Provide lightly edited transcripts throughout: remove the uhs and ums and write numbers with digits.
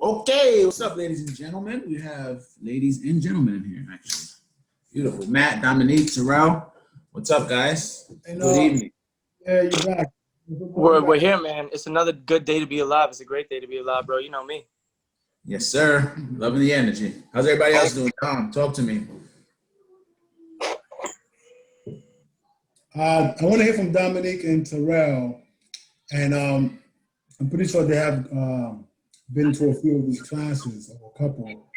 Okay, what's up, ladies and gentlemen? We have ladies and gentlemen in here, actually. Beautiful. Matt, Dominique, Terrell. What's up, guys? Good evening. Yeah, you're back. We're here, man. It's another good day to be alive. It's a great day to be alive, bro. You know me. Yes, sir. Loving the energy. How's everybody else doing? Tom, talk to me. I want to hear from Dominique and Terrell, and I'm pretty sure they have been to a few of these classes, or a couple,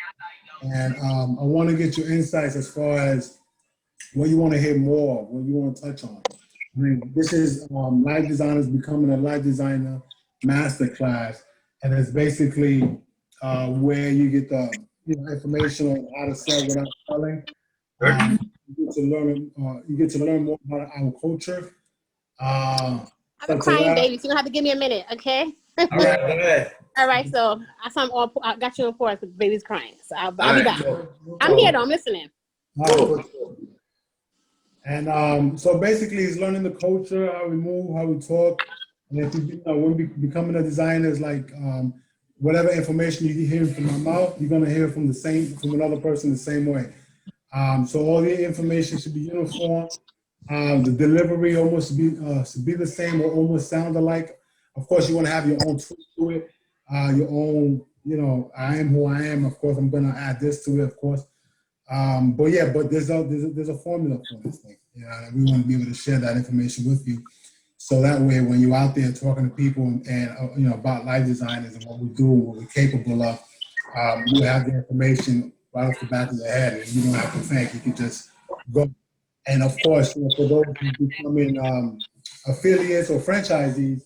and I want to get your insights as far as what you want to hear more, what you want to touch on. I mean, this is Life Designers Becoming a Life Designer Masterclass, and it's basically where you get the information on how to sell without selling. You get to learn more about our culture. I'm a crying baby, so you're gonna have to give me a minute, okay? All right, go ahead. All right, so I got you on pause because the baby's crying, so I'll be back. I'm here though, I'm listening. And so basically, it's learning the culture, how we move, how we talk. And if when we becoming a designer, is like whatever information you hear from my mouth, you're gonna hear from another person the same way. So all the information should be uniform. The delivery almost should be the same or almost sound alike. Of course, you want to have your own twist to it, your own, I am who I am. Of course, I'm going to add this to it, of course. But there's a formula for this thing. We want to be able to share that information with you. So that way, when you're out there talking to people and about life designers and what we do, what we're capable of, you have the information right off the back of your head, and you don't have to think. You can just go. And of course, for those who becoming affiliates or franchisees,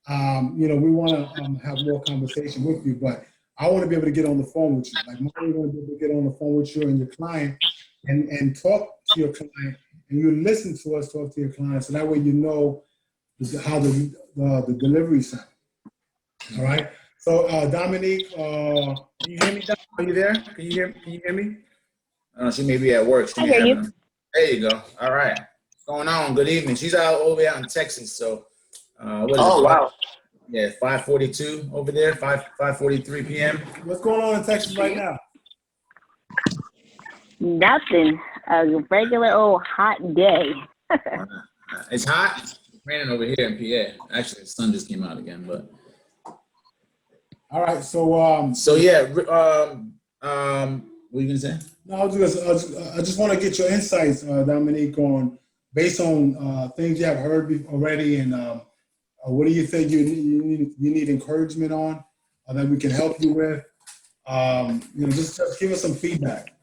we want to have more conversation with you. But I want to be able to get on the phone with you. Like, I want to be able to get on the phone with you and your client, and talk to your client, and you listen to us talk to your client, so that way you know how the delivery sound. All right. So Dominique, can you hear me? Are you there? Can you hear me? She may be at work. I hear you. There you go. All right. What's going on? Good evening. She's over out in Texas. So, what is it? Wow. Yeah, 5:42 over there. 5:43 p.m. What's going on in Texas right now? Nothing. A regular old hot day. It's hot. It's raining over here in PA. Actually, the sun just came out again, but. All right. So yeah. What were you gonna say? No, I just want to get your insights, Dominique, based on things you have heard already, and what do you think you need encouragement on, that we can help you with? Just give us some feedback.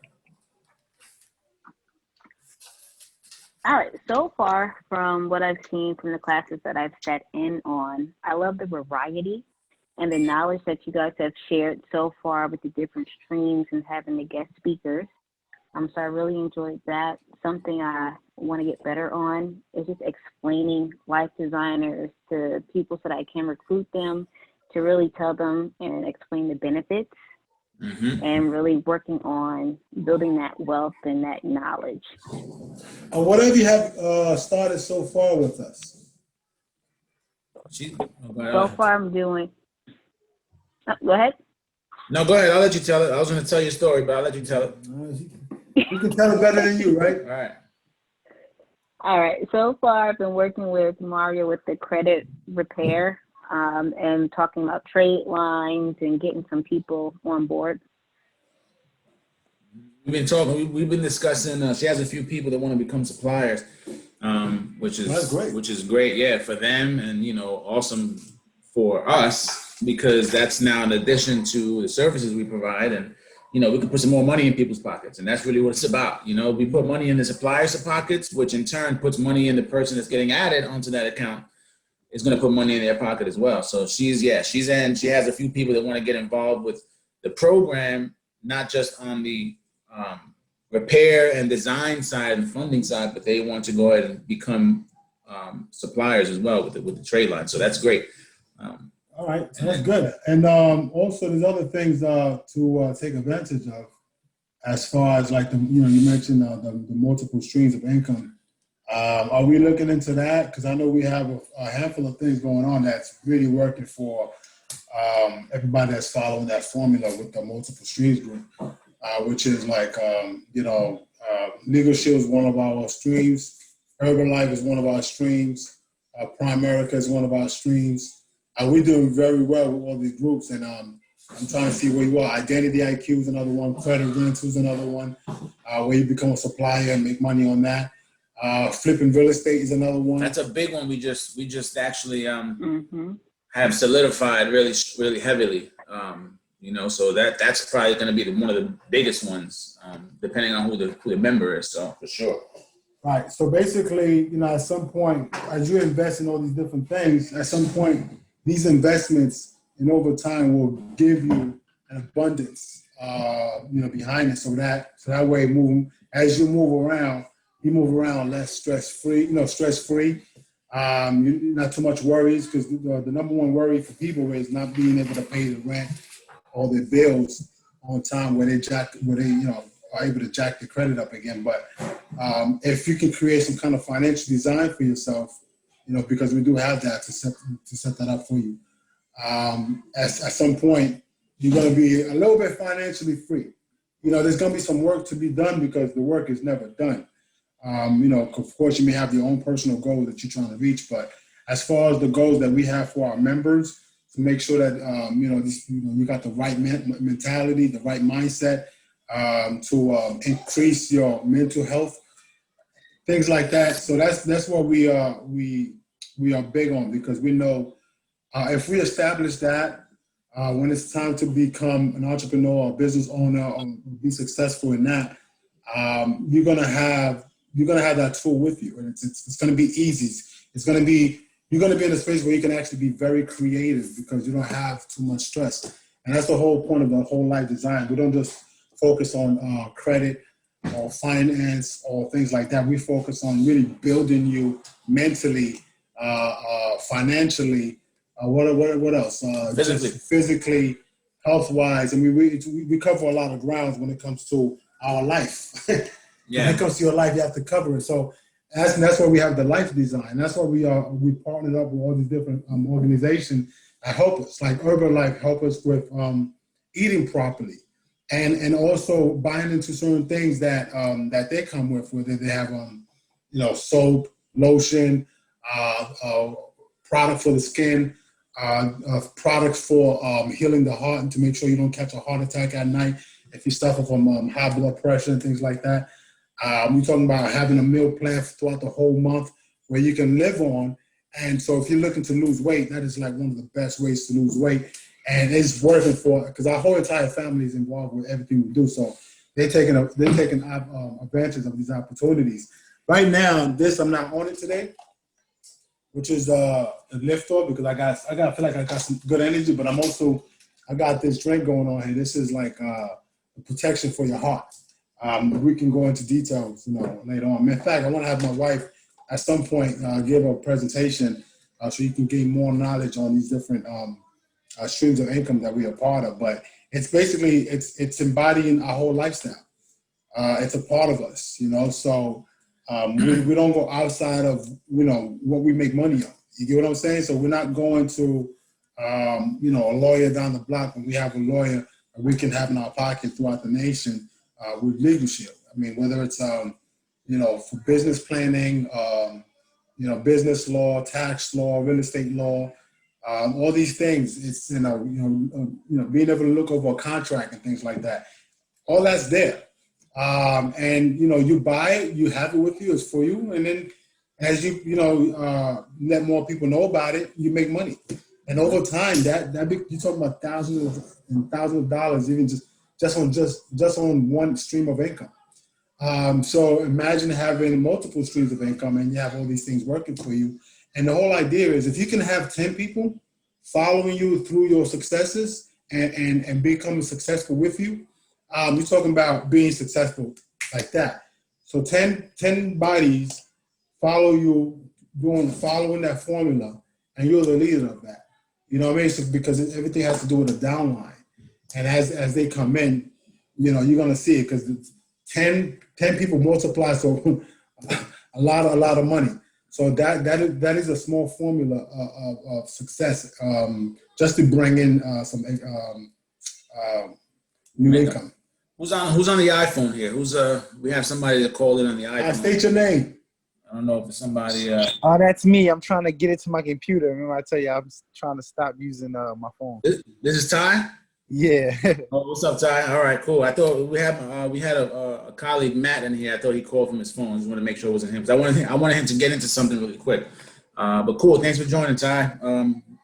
All right. So far, from what I've seen from the classes that I've sat in on, I love the variety and the knowledge that you guys have shared so far with the different streams and having the guest speakers. So I really enjoyed that. Something I want to get better on is just explaining life designers to people so that I can recruit them, to really tell them and explain the benefits, and really working on building that wealth and that knowledge. What have you have started so far with us? So far I'm doing... go ahead. No, go ahead. I'll let you tell it. I was going to tell you a story, but I'll let you tell it. You can tell it better than you, right? All right. So far, I've been working with Mario with the credit repair, and talking about trade lines and getting some people on board. We've been talking. We've been discussing. She has a few people that want to become suppliers, which is great. Yeah, for them, and awesome for us, because that's now in addition to the services we provide, and we can put some more money in people's pockets, and that's really what it's about. We put money in the supplier's pockets, which in turn puts money in the person that's getting added onto that account. Is going to put money in their pocket as well. So she's in. She has a few people that want to get involved with the program, not just on the repair and design side and funding side, but they want to go ahead and become suppliers as well with the trade line. So that's great. All right, so that's good. And also, there's other things to take advantage of, as far as like you mentioned the multiple streams of income. Are we looking into that? Because I know we have a handful of things going on that's really working for everybody that's following that formula with the multiple streams group, which is like, Legal Shield is one of our streams. Herbalife is one of our streams. Primerica is one of our streams. We're doing very well with all these groups, and I'm trying to see where you are. Identity IQ is another one. Credit rental is another one, where you become a supplier and make money on that. Flipping real estate is another one. That's a big one. We just actually have solidified really heavily. So that's probably going to be one of the biggest ones, depending on who the member is. So for sure. Right. So basically, at some point, as you invest in all these different things, at some point, these investments and over time will give you an abundance, behind it. So that way, as you move around less stress-free. Not too much worries, because the number one worry for people is not being able to pay the rent or their bills on time, where they are able to jack the credit up again. But if you can create some kind of financial design for yourself, because we do have that to set that up for you. At some point, you're going to be a little bit financially free. There's going to be some work to be done, because the work is never done. Of course, you may have your own personal goal that you're trying to reach, but as far as the goals that we have for our members, to make sure that you got the right mentality, the right mindset, to increase your mental health, things like that. So that's what we are big on, because we know if we establish that, when it's time to become an entrepreneur or business owner or be successful in that, you're gonna have that tool with you, and it's gonna be easy. You're gonna be in a space where you can actually be very creative, because you don't have too much stress. And that's the whole point of the whole life design. We don't just focus on credit or finance or things like that. We focus on really building you mentally, financially, what else? Physically, health-wise. I mean, we cover a lot of grounds when it comes to our life. Yeah. When it comes to your life, you have to cover it. So that's why we have the life design. That's why we partnered up with all these different organizations that help us. Like Herbalife help us with eating properly, and also buying into certain things that they come with, whether they have soap, lotion, product for the skin, products for healing the heart, and to make sure you don't catch a heart attack at night if you suffer from high blood pressure and things like that. We're talking about having a meal plan throughout the whole month where you can live on. And so if you're looking to lose weight, that is like one of the best ways to lose weight. And it's working because our whole entire family is involved with everything we do. So they're taking advantage of these opportunities. Right now, I'm not on it today, which is the lift off, because I feel like I got some good energy, but I got this drink going on here. This is like a protection for your heart. We can go into details, later on. In fact, I want to have my wife at some point give a presentation so you can gain more knowledge on these different streams of income that we are part of. But it's basically it's embodying our whole lifestyle. It's a part of us, So we don't go outside of what we make money on. You get what I'm saying? So we're not going to a lawyer down the block when we have a lawyer that we can have in our pocket throughout the nation. With Legal Shield. I mean, whether it's, for business planning, business law, tax law, real estate law, all these things, it's, being able to look over a contract and things like that. All that's there. And, you buy it, you have it with you, it's for you. And then as you, let more people know about it, you make money. And over time, you're talking about thousands and thousands of dollars, even just on one stream of income. So imagine having multiple streams of income, and you have all these things working for you. And the whole idea is, if you can have 10 people following you through your successes and becoming successful with you, you're talking about being successful like that. So 10 bodies follow you, following that formula, and you're the leader of that. You know what I mean? So, because everything has to do with a downline. And as they come in, you're going to see it, because 10 people multiply, so a lot of money. So that is a small formula of success, just to bring in some new income. Who's on the iPhone here? We have somebody that called in on the iPhone. State your name. I don't know if it's somebody. Oh, that's me. I'm trying to get it to my computer. Remember, I tell you, I'm trying to stop using my phone. This is Ty. Yeah. Oh, what's up, Ty? All right, cool. I thought we had a colleague, Matt, in here. I thought he called from his phone. I just wanted to make sure it wasn't him, because I wanted him to get into something really quick. But cool. Thanks for joining, Ty.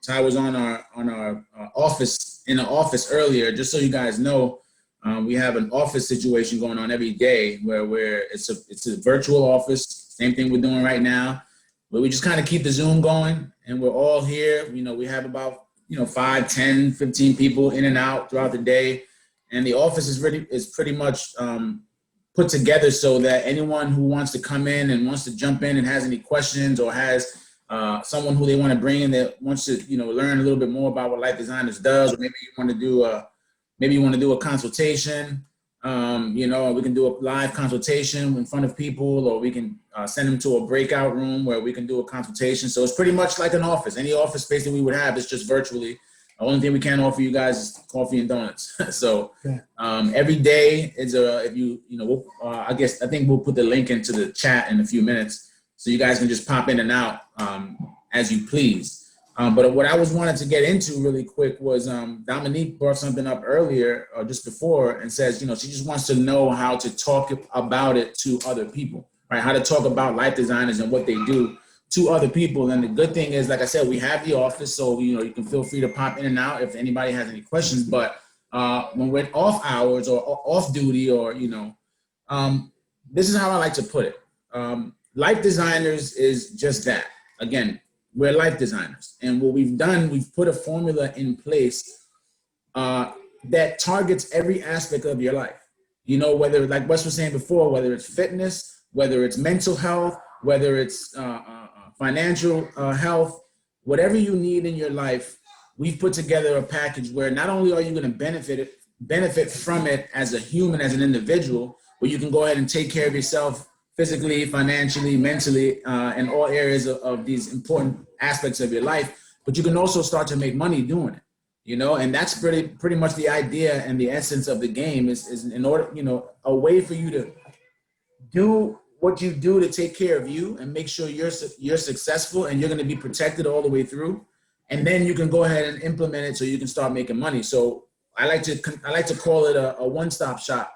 Ty was on our office in the office earlier. Just so you guys know, we have an office situation going on every day where it's a virtual office. Same thing we're doing right now, but we just kind of keep the Zoom going, and we're all here. We have about 5, 10, 15 people in and out throughout the day. And the office is pretty much put together so that anyone who wants to come in and wants to jump in and has any questions, or has someone who they want to bring in that wants to, learn a little bit more about what Life Designers does, or maybe you want to do a consultation, or we can do a live consultation in front of people, or we can send them to a breakout room where we can do a consultation. So it's pretty much like an office. Any office space that we would have is just virtually. The only thing we can't offer you guys is coffee and donuts. So every day is I think we'll put the link into the chat in a few minutes, so you guys can just pop in and out as you please. But what I wanted to get into really quick was Dominique brought something up earlier or just before, and says, she just wants to know how to talk about it to other people, right? How to talk about Life Designers and what they do to other people. And the good thing is, like I said, we have the office, so you can feel free to pop in and out if anybody has any questions. But when we're off hours or off duty, or this is how I like to put it. Life Designers is just that. Again, we're life designers, and what we've done, we've put a formula in place that targets every aspect of your life. Whether, like Wes was saying before, whether it's fitness, whether it's mental health, whether it's financial health, whatever you need in your life, we've put together a package where not only are you going to benefit from it as a human, as an individual, but you can go ahead and take care of yourself physically, financially, mentally, in all areas of these important aspects of your life. But you can also start to make money doing it, and that's pretty much the idea and the essence of the game is in order, a way for you to do what you do to take care of you and make sure you're successful and you're going to be protected all the way through. And then you can go ahead and implement it so you can start making money. So I like to call it a one-stop shop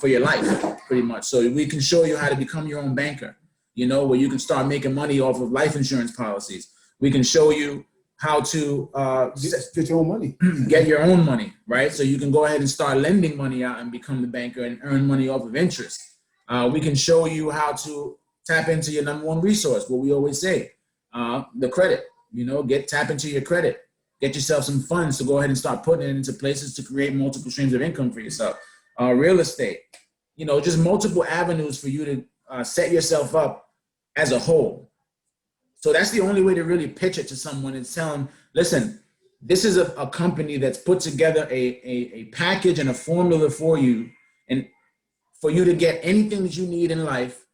for your life, pretty much. So we can show you how to become your own banker, where you can start making money off of life insurance policies. We can show you how to get your own money. Get your own money, right? So you can go ahead and start lending money out and become the banker and earn money off of interest. We can show you how to tap into your number one resource, what we always say, the credit. Tap into your credit. Get yourself some funds to go ahead and start putting it into places to create multiple streams of income for yourself. Real estate, just multiple avenues for you to set yourself up as a whole. So that's the only way to really pitch it to someone and tell them, listen, this is a company that's put together a package and a formula for you, and for you to get anything that you need in life,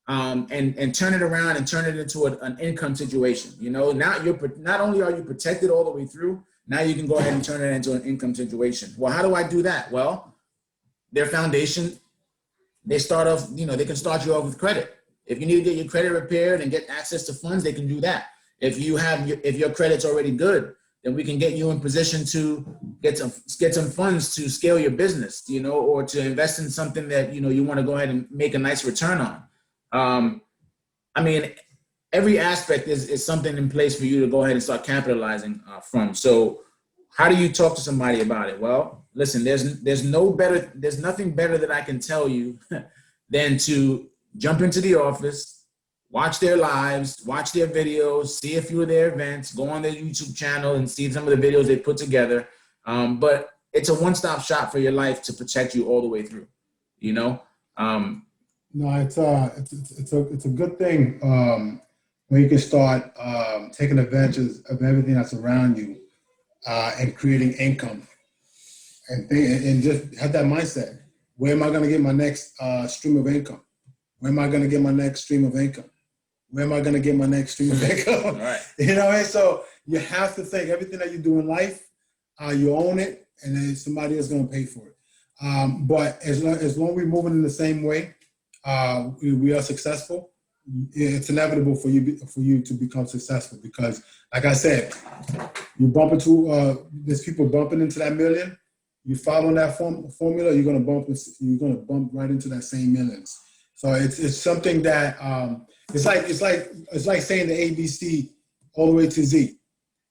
and turn it around and turn it into an income situation. Now not only are you protected all the way through, now you can go ahead and turn it into an income situation. Well, how do I do that? Well, their foundation, they start off, they can start you off with credit. If you need to get your credit repaired and get access to funds, they can do that. If your credit's already good, then we can get you in position to get some funds to scale your business, or to invest in something that, you want to go ahead and make a nice return on. Every aspect is something in place for you to go ahead and start capitalizing from. So how do you talk to somebody about it? Well, listen, there's nothing better that I can tell you than to jump into the office, watch their lives, watch their videos, see a few of their events, go on their YouTube channel and see some of the videos they put together. But it's a one-stop shop for your life to protect you all the way through, No, it's a good thing when you can start taking advantage of everything that's around you and creating income, and just have that mindset. Where am I going to get my next stream of income? Where am I going to get my next stream of income? Where am I going to get my next stream of income? Right. You know what I mean? So you have to think everything that you do in life, you own it, and then somebody else is going to pay for it. But as long as we're moving in the same way, we are successful. It's inevitable for you to become successful because, like I said, you bump into there's people bumping into that million. You follow that formula, you're gonna bump right into that same millions. So it's something that it's like saying the ABC all the way to Z.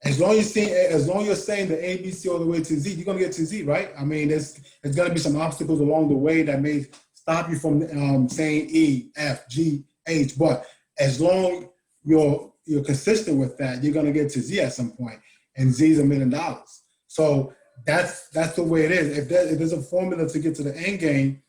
As long as you're saying the ABC all the way to Z, you're gonna get to Z, right? I mean, there's gonna be some obstacles along the way that may stop you from saying E, F, G, H. But as long you're consistent with that, you're gonna get to Z at some point, and Z is $1 million. So that's the way it is. If there's a formula to get to the end game,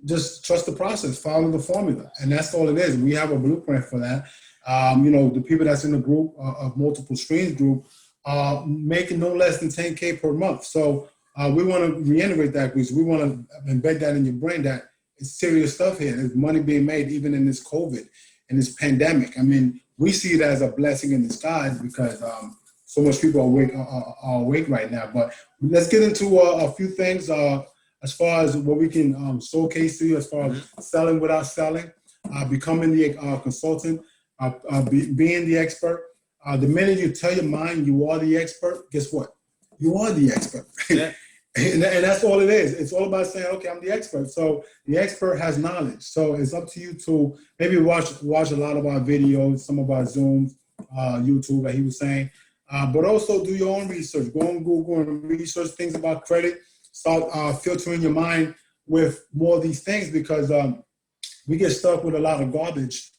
just trust the process, follow the formula, and that's all it is. We have a blueprint for that. The people that's in the group of multiple streams group are making no less than 10K per month. So we want to reiterate that because we want to embed that in your brain that it's serious stuff here. There's money being made even in this COVID and this pandemic. I mean, we see it as a blessing in disguise because so much people are awake right now. But let's get into a few things as far as what we can showcase to you as far as selling without selling, becoming the consultant, being the expert. The minute you tell your mind you are the expert, guess what? You are the expert. Yeah. and that's all it is. It's all about saying, okay, I'm the expert. So the expert has knowledge. So it's up to you to maybe watch a lot of our videos, some of our Zooms, YouTube, like he was saying. But also do your own research. Go on Google and research things about credit. Start filtering your mind with more of these things because we get stuck with a lot of garbage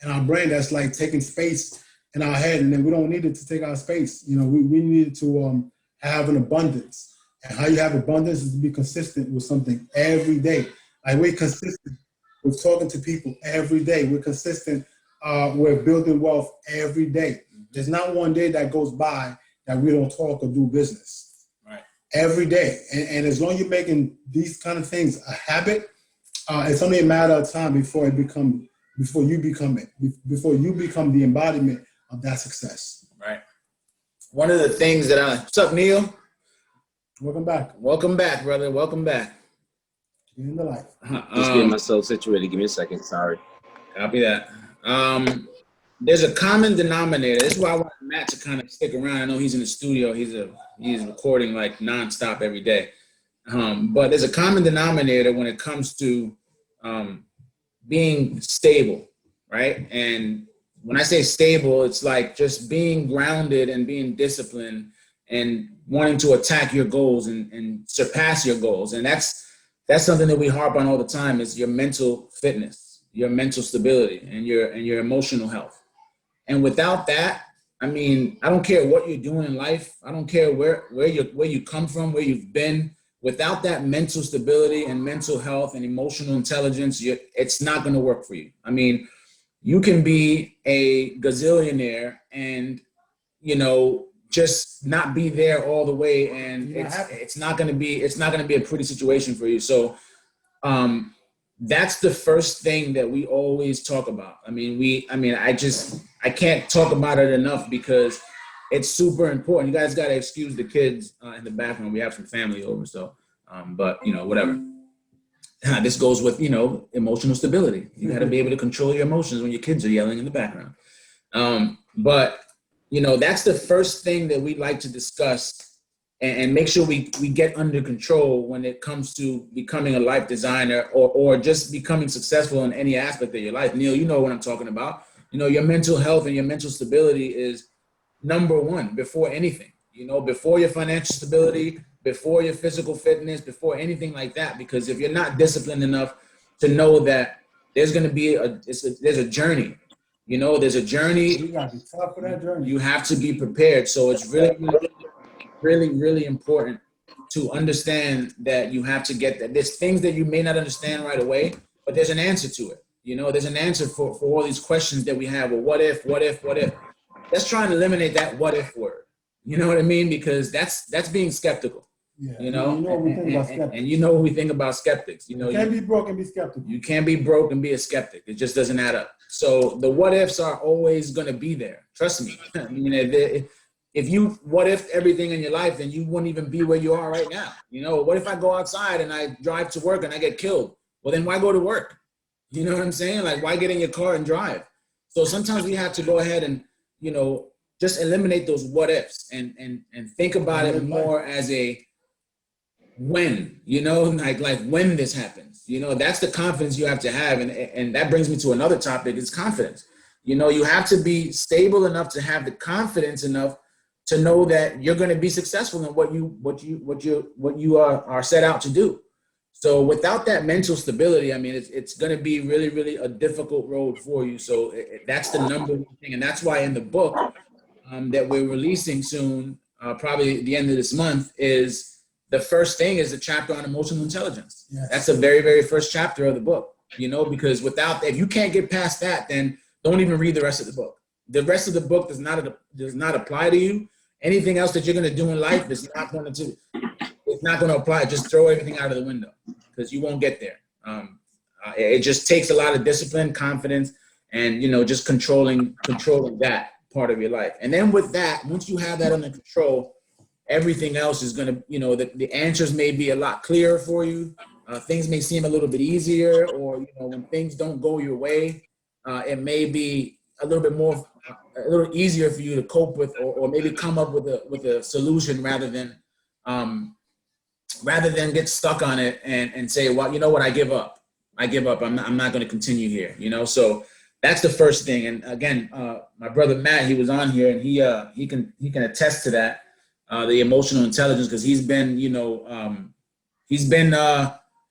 in our brain that's like taking space in our head, and then we don't need it to take our space. We need to have an abundance. And how you have abundance is to be consistent with something every day. Like we're consistent with talking to people every day. We're consistent with building wealth every day. There's not one day that goes by that we don't talk or do business. Right. Every day. And as long as you're making these kind of things a habit, it's only a matter of time before you become the embodiment of that success. Right. One of the things that what's up, Neil? Welcome back. Welcome back, brother. Welcome back. You're in the life. Just getting myself situated. Give me a second. Sorry. Copy that. There's a common denominator. This is why I want Matt to kind of stick around. I know he's in the studio. He's recording like nonstop every day. But there's a common denominator when it comes to being stable, right? And when I say stable, it's like just being grounded and being disciplined and wanting to attack your goals and surpass your goals. And that's something that we harp on all the time is your mental fitness, your mental stability, and your emotional health. And without that, I mean, I don't care what you're doing in life. I don't care where you come from, where you've been. Without that mental stability and mental health and emotional intelligence, it's not going to work for you. I mean, you can be a gazillionaire and, just not be there all the way. And it's not going to be a pretty situation for you. So that's the first thing that we always talk about. I can't talk about it enough because it's super important. You guys got to excuse the kids in the background. We have some family over, so, but whatever. This goes with, emotional stability. You got to be able to control your emotions when your kids are yelling in the background. But that's the first thing that we like to discuss and make sure we get under control when it comes to becoming a life designer or just becoming successful in any aspect of your life. Neil, you know what I'm talking about. Your mental health and your mental stability is number one before anything, before your financial stability, before your physical fitness, before anything like that. Because if you're not disciplined enough to know that there's going to be there's a journey, there's a journey. You got to be tough for that journey. You have to be prepared. So it's really, really, really important to understand that you have to get that. There's things that you may not understand right away, but there's an answer to it. There's an answer for all these questions that we have. Well, what if? Let's try and eliminate that what if word. You know what I mean? Because that's being skeptical. Yeah. You know, what we think about skeptics. and you know what we think about skeptics. You know, you can't be broke and be skeptical. You can't be broke and be a skeptic. It just doesn't add up. So the what ifs are always going to be there. Trust me. I mean, if you what if everything in your life, then you wouldn't even be where you are right now. You know, what if I go outside and I drive to work and I get killed? Well, then why go to work? You know what I'm saying? Like, why get in your car and drive? So sometimes we have to go ahead and, you know, just eliminate those what ifs and think about it more as a when, you know, like when this happens, you know, that's the confidence you have to have. And that brings me to another topic, is confidence. You know, you have to be stable enough to have the confidence enough to know that you're going to be successful in what you are set out to do. So without that mental stability, I mean, it's going to be really, really a difficult road for you. So that's the number one thing. And that's why in the book that we're releasing soon, probably at the end of this month, is the first thing is a chapter on emotional intelligence. Yes. That's the very, very first chapter of the book, you know, because if you can't get past that, then don't even read the rest of the book. The rest of the book does not apply to you. Anything else that you're going to do in life is not going to apply. Just throw everything out of the window, because you won't get there. It just takes a lot of discipline, confidence, and, you know, just controlling that part of your life. And then with that, once you have that under control, everything else is going to, you know, the answers may be a lot clearer for you. Things may seem a little bit easier, or, you know, when things don't go your way, it may be a little easier for you to cope with, or maybe come up with a solution rather than get stuck on it and say, well, you know what, I give up. I'm not going to continue here, you know? So that's the first thing. And again, my brother Matt, he was on here, and he can attest to that. The emotional intelligence, because he's been, you know,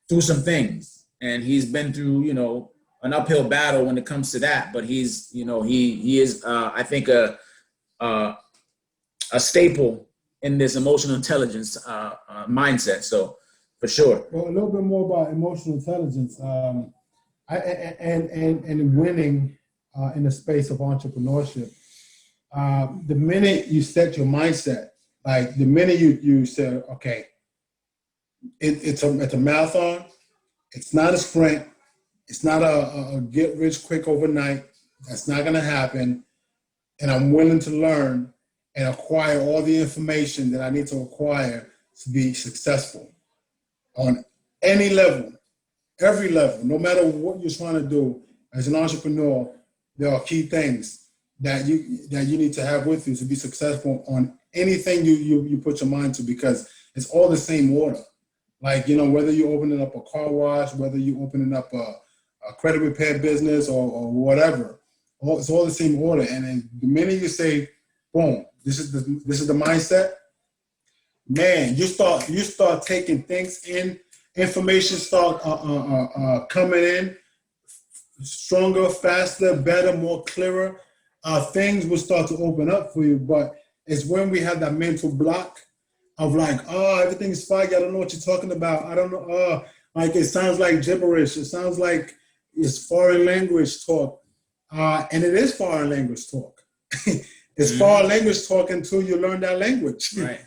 through some things, and he's been through, you know, an uphill battle when it comes to that. But he's, you know, he is, I think, a staple in this emotional intelligence mindset. So for sure. Well, a little bit more about emotional intelligence, and winning in the space of entrepreneurship. The minute you set your mindset, like the minute you say, okay, it's a marathon, it's not a sprint, it's not a get rich quick overnight. That's not going to happen. And I'm willing to learn and acquire all the information that I need to acquire to be successful on any level, every level, no matter what you're trying to do as an entrepreneur. There are key things that you need to have with you to be successful on anything you put your mind to, because it's all the same order. Like, you know, whether you're opening up a car wash, whether you're opening up a credit repair business or whatever, it's all the same order. And then the minute you say, boom, this is the mindset, man, you start taking things in, information start coming in stronger, faster, better, more clearer. Things will start to open up for you. But it's when we have that mental block of like, oh, everything is foggy. I don't know what you're talking about. I don't know. Like, it sounds like gibberish. It sounds like it's foreign language talk. And it is foreign language talk. It's foreign language talk until you learn that language. Right.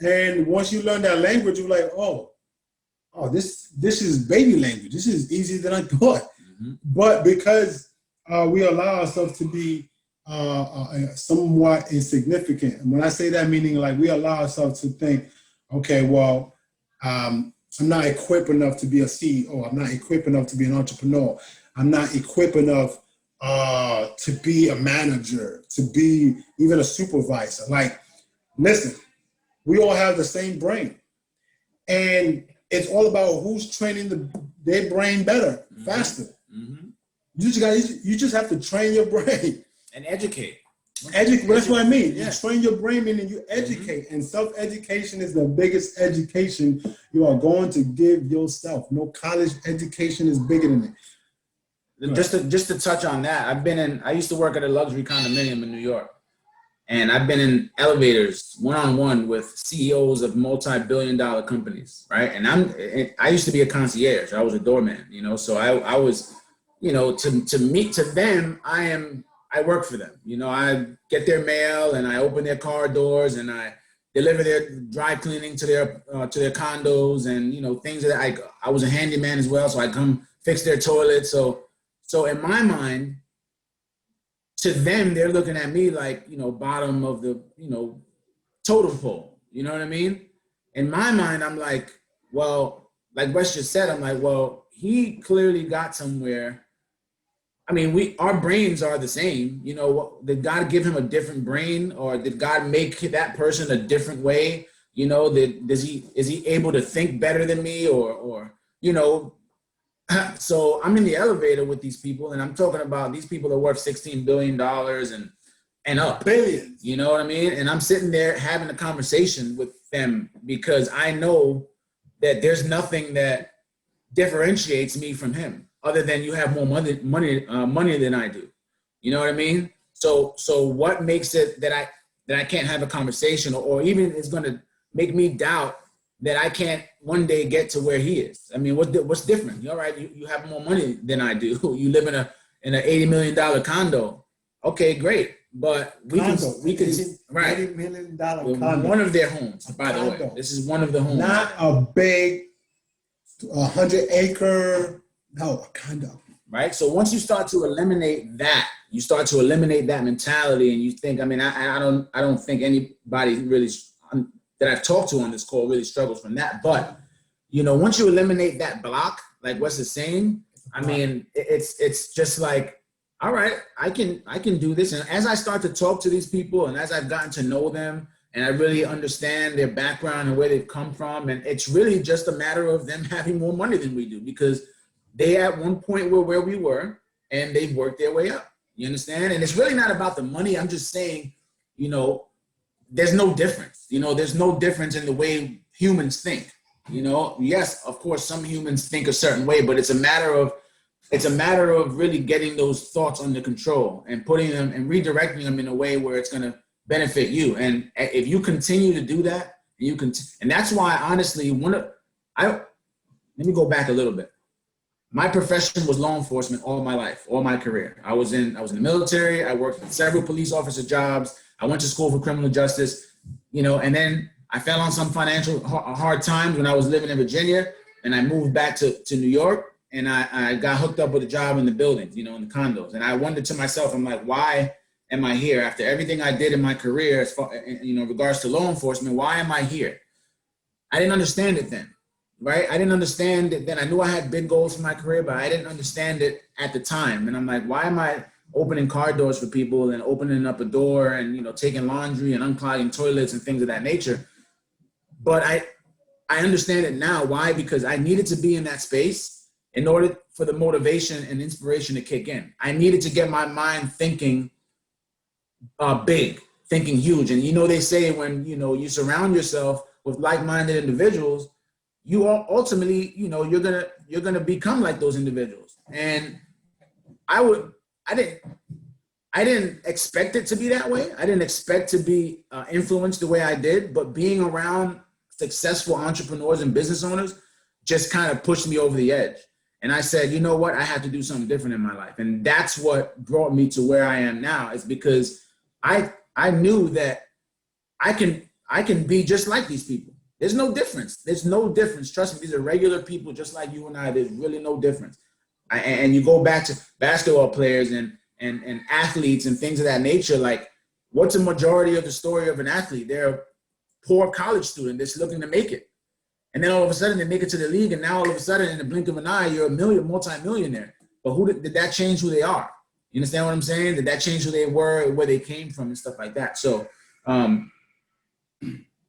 And once you learn that language, you're like, oh, this is baby language. This is easier than I thought. Mm-hmm. But because we allow ourselves to be somewhat insignificant. And when I say that, meaning like we allow ourselves to think, okay, well, I'm not equipped enough to be a CEO. I'm not equipped enough to be an entrepreneur. I'm not equipped enough to be a manager, to be even a supervisor. Like, listen, we all have the same brain. And it's all about who's training their brain better, faster. Mm-hmm. You just have to train your brain. And educate. That's what I mean. Yeah. You train your brain, meaning you educate. Mm-hmm. And self-education is the biggest education you are going to give yourself. No college education is bigger than it. Just to touch on that, I used to work at a luxury condominium in New York. And I've been in elevators one-on-one with CEOs of multi-billion-dollar companies, right? And I used to be a concierge. I was a doorman, you know. So I was, you know, to them, I work for them. You know, I get their mail and I open their car doors and I deliver their dry cleaning to their condos, and things that I was a handyman as well, so I come fix their toilets. So in my mind, to them, they're looking at me like bottom of the totem pole. You know what I mean? In my mind, I'm like, well, like Wes just said, I'm like, well, he clearly got somewhere. I mean, our brains are the same. Did God give him a different brain, or did God make that person a different way? Is he able to think better than me, or So I'm in the elevator with these people, and I'm talking about these people are worth $16 billion and up. Billions. You know what I mean? And I'm sitting there having a conversation with them because I know that there's nothing that differentiates me from him other than you have more money than I do. You know what I mean? So what makes it that I can't have a conversation, or even is going to make me doubt that I can't one day get to where he is? I mean, what's different? You're right. You have more money than I do. You live in an $80 million condo. Okay, great. But we can right. $80 million condo. One of their homes, by the way. This is one of the homes. Not a big 100-acre, no, a condo. Right. So once you start to eliminate that, mentality, and you think, I mean, I don't think anybody really that I've talked to on this call really struggles from that. But once you eliminate that block, like Wes is saying, I mean, it's just like, all right, I can do this. And as I start to talk to these people, and as I've gotten to know them, and I really understand their background and where they've come from, and it's really just a matter of them having more money than we do, because they at one point were where we were, and they've worked their way up. You understand? And it's really not about the money. I'm just saying, there's no difference. There's no difference in the way humans think. Yes, of course, some humans think a certain way, but it's a matter of really getting those thoughts under control and putting them and redirecting them in a way where it's going to benefit you. And if you continue to do that, and that's why, honestly, let me go back a little bit. My profession was law enforcement all my life, all my career. I was in the military. I worked in several police officer jobs. I went to school for criminal justice, and then I fell on some financial hard times when I was living in Virginia, and I moved back to New York, and I got hooked up with a job in the buildings, in the condos. And I wondered to myself, I'm like, why am I here? After everything I did in my career, as far, in regards to law enforcement, why am I here? I didn't understand it then, right? I didn't understand it then. I knew I had big goals for my career, but I didn't understand it at the time. And I'm like, why am I opening car doors for people and opening up a door and, taking laundry and unclogging toilets and things of that nature? But I understand it now. Why? Because I needed to be in that space in order for the motivation and inspiration to kick in. I needed to get my mind thinking big, thinking huge. And they say when you surround yourself with like-minded individuals, you are ultimately you're gonna become like those individuals. And I didn't expect it to be that way. I didn't expect to be influenced the way I did, but being around successful entrepreneurs and business owners just kind of pushed me over the edge. And I said, you know what? I have to do something different in my life. And that's what brought me to where I am now. It's because I knew that I can be just like these people. There's no difference. There's no difference. Trust me, these are regular people just like you and I. There's really no difference. And you go back to basketball players and athletes and things of that nature. Like, what's a majority of the story of an athlete? They're a poor college student that's looking to make it. And then all of a sudden they make it to the league, and now all of a sudden in the blink of an eye, you're a multi-millionaire. But who did that change who they are? You understand what I'm saying? Did that change who they were, where they came from, and stuff like that? So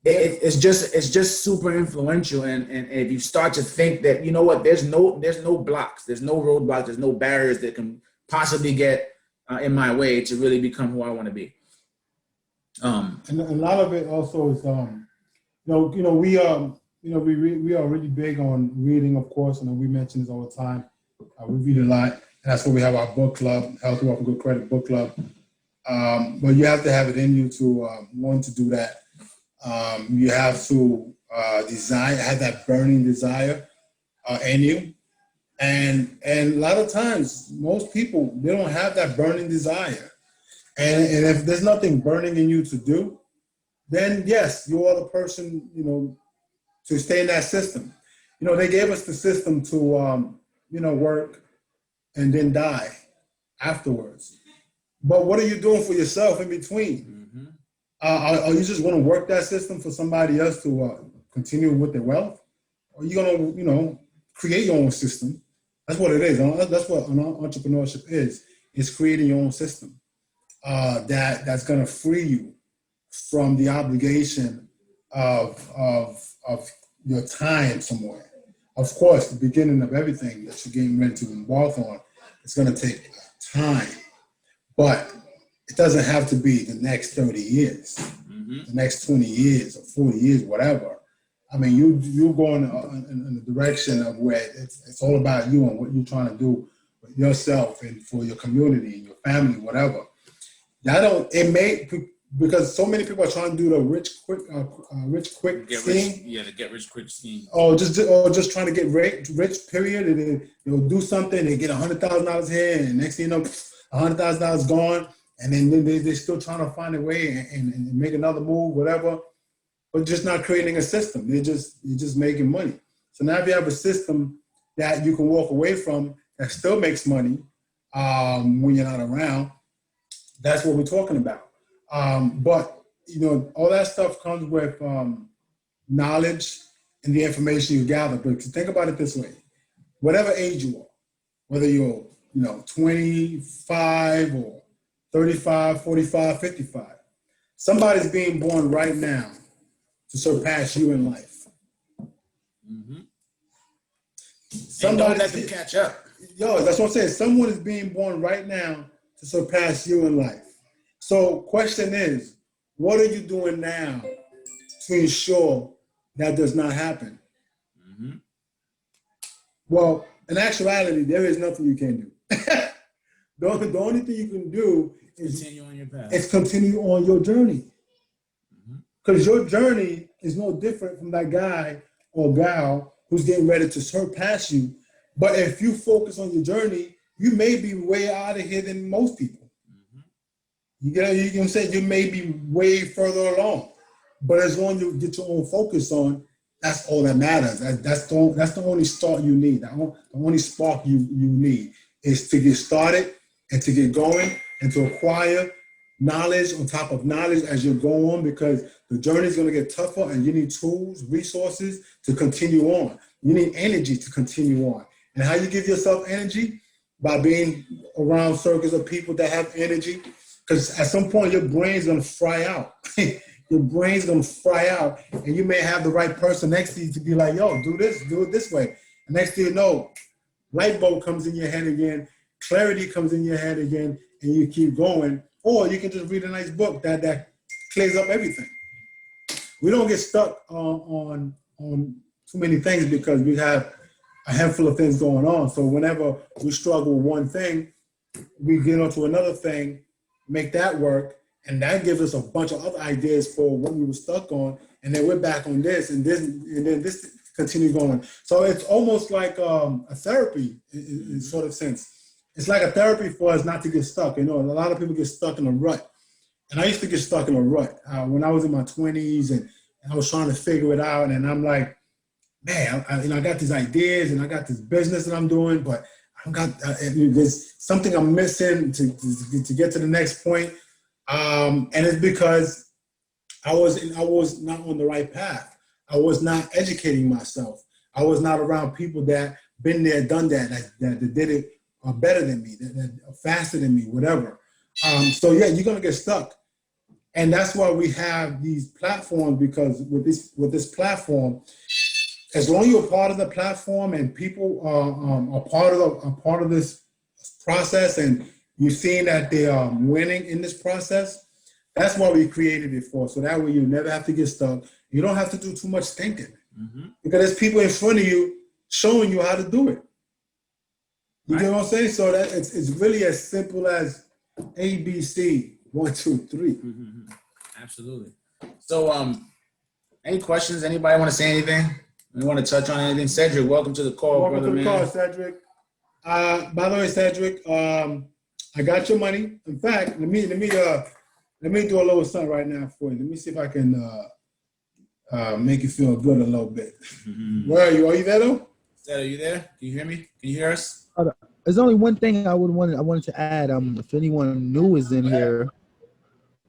it's just super influential. And if you start to think that, you know what, there's no blocks, there's no roadblocks, there's no barriers that can possibly get in my way to really become who I want to be. And a lot of it also is, we are really big on reading, of course, and we mention this all the time. We read a lot, and that's why we have our book club, Healthy Wealth and Good Credit book club. But you have to have it in you to want to do that. You have to have that burning desire in you. And a lot of times, most people, they don't have that burning desire. And if there's nothing burning in you to do, then yes, you are the person, you know, to stay in that system. You know, they gave us the system to, you know, work and then die afterwards. But what are you doing for yourself in between? Mm-hmm. Are you just going to work that system for somebody else to continue with their wealth? Or are you going to, you know, create your own system? That's what it is. That's what entrepreneurship is. It's creating your own system that's going to free you from the obligation of your time somewhere. Of course, the beginning of everything that you're getting ready to embark on is going to take time, but it doesn't have to be the next 30 years, the next 20 years or 40 years, whatever. I mean, you're going in the direction of where it's all about you and what you're trying to do with yourself and for your community and your family, whatever. Because so many people are trying to do the rich quick scheme. The get rich quick scheme. Or just trying to get rich, period. And they'll do something, they get $100,000 here, and next thing you know, $100,000 gone, and then they're still trying to find a way and make another move, whatever, but just not creating a system. You're just making money. So now if you have a system that you can walk away from that still makes money when you're not around, that's what we're talking about. But, you know, all that stuff comes with knowledge and the information you gather. But to think about it this way, whatever age you are, whether you're, you know, 25 or 35, 45, 55, somebody's being born right now to surpass you in life. Mm-hmm. Somebody let them catch up. Yo, that's what I'm saying. Someone is being born right now to surpass you in life. So question is, what are you doing now to ensure that does not happen? Mm-hmm. Well, in actuality, there is nothing you can do. The only thing you can do is continue on your path. It's continue on your journey. Because your journey is no different from that guy or gal who's getting ready to surpass you. But if you focus on your journey, you may be way out of here than most people. You can say you may be way further along. But as long as you get your own focus on, that's all that matters. That's the only start you need. The only spark you need is to get started and to get going and to acquire knowledge on top of knowledge as you go on, because the journey is going to get tougher and you need tools, resources to continue on. You need energy to continue on. And how you give yourself energy? By being around circles of people that have energy. Because at some point, your brain's going to fry out. Your brain's going to fry out. And you may have the right person next to you to be like, yo, do it this way. And next thing you know, light bulb comes in your head again, clarity comes in your head again, and you keep going. Or you can just read a nice book that clears up everything. We don't get stuck on too many things because we have a handful of things going on. So whenever we struggle with one thing, we get onto another thing, make that work, and that gives us a bunch of other ideas for what we were stuck on, and then we're back on this, and then this continues going. So it's almost like a therapy in sort of sense. It's like a therapy for us not to get stuck. You know, a lot of people get stuck in a rut, and I used to get stuck in a rut when I was in my 20s, and I was trying to figure it out, and I'm like, man, I got these ideas, and I got this business that I'm doing, but there's something I'm missing to get to the next point. And it's because I was not on the right path. I was not educating myself. I was not around people that been there, done that did it better than me, that faster than me, whatever. So yeah, you're gonna get stuck. And that's why we have these platforms, because with this platform, as long as you're part of the platform and people are part of this process, and you're seeing that they are winning in this process, that's why we created it for. So that way you never have to get stuck. You don't have to do too much thinking, because there's people in front of you showing you how to do it. You get what I'm saying? So that it's really as simple as ABC, 1, 2, 3. Absolutely. So any questions? Anybody want to say anything? You want to touch on anything? Cedric, welcome to the call, welcome brother, to the call, Cedric. By the way, Cedric, I got your money. In fact, let me Let me do a little something right now for you. Let me see if I can make you feel good a little bit. Where are you? Are you there though? Seth, are you there? Can you hear me? Can you hear us? There's only one thing I wanted to add. If anyone new is in here,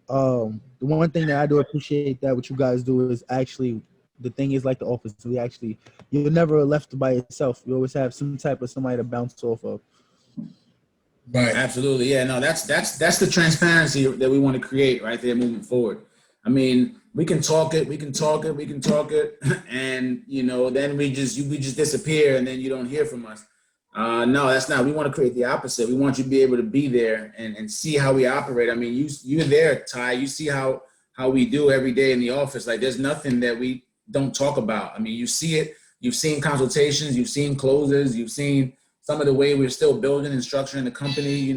the one thing that I do appreciate that what you guys do is actually the thing is like the office. You're never left by yourself. You always have some type of somebody to bounce off of. Right. Absolutely. Yeah, no, that's the transparency that we want to create right there moving forward. I mean, we can talk it, and then we just disappear, and then you don't hear from us. No, that's not. We want to create the opposite. We want you to be able to be there and see how we operate. I mean, you're there, Ty. You see how we do every day in the office. Like, there's nothing that we don't talk about. I mean, you see it. You've seen consultations. You've seen closes. You've seen some of the way we're still building and structuring the company,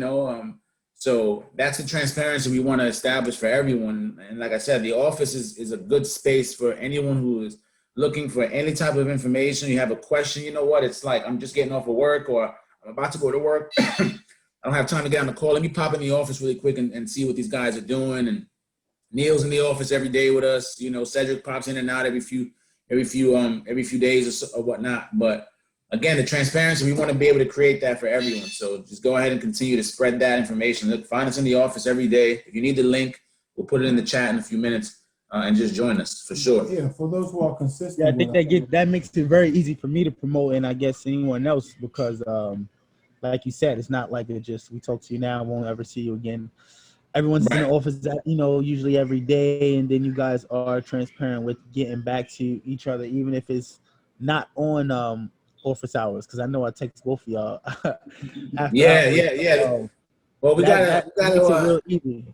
so that's the transparency we want to establish for everyone. And like I said, the office is a good space for anyone who is looking for any type of information. You have a question, you know what? It's like, I'm just getting off of work, or I'm about to go to work. I don't have time to get on the call. Let me pop in the office really quick and see what these guys are doing. And Neil's in the office every day with us. Cedric pops in and out every few days or whatnot. But again, the transparency, we want to be able to create that for everyone. So just go ahead and continue to spread that information. Look, find us in the office every day. If you need the link, we'll put it in the chat in a few minutes, and just join us for sure. Yeah, for those who are consistent. Yeah, I think that makes it very easy for me to promote, and I guess anyone else, because like you said, it's not like we talk to you now, won't ever see you again. Everyone's in the office, usually every day, and then you guys are transparent with getting back to each other, even if it's not on office hours, because I know I text both of y'all. Yeah. Well, we gotta real easy.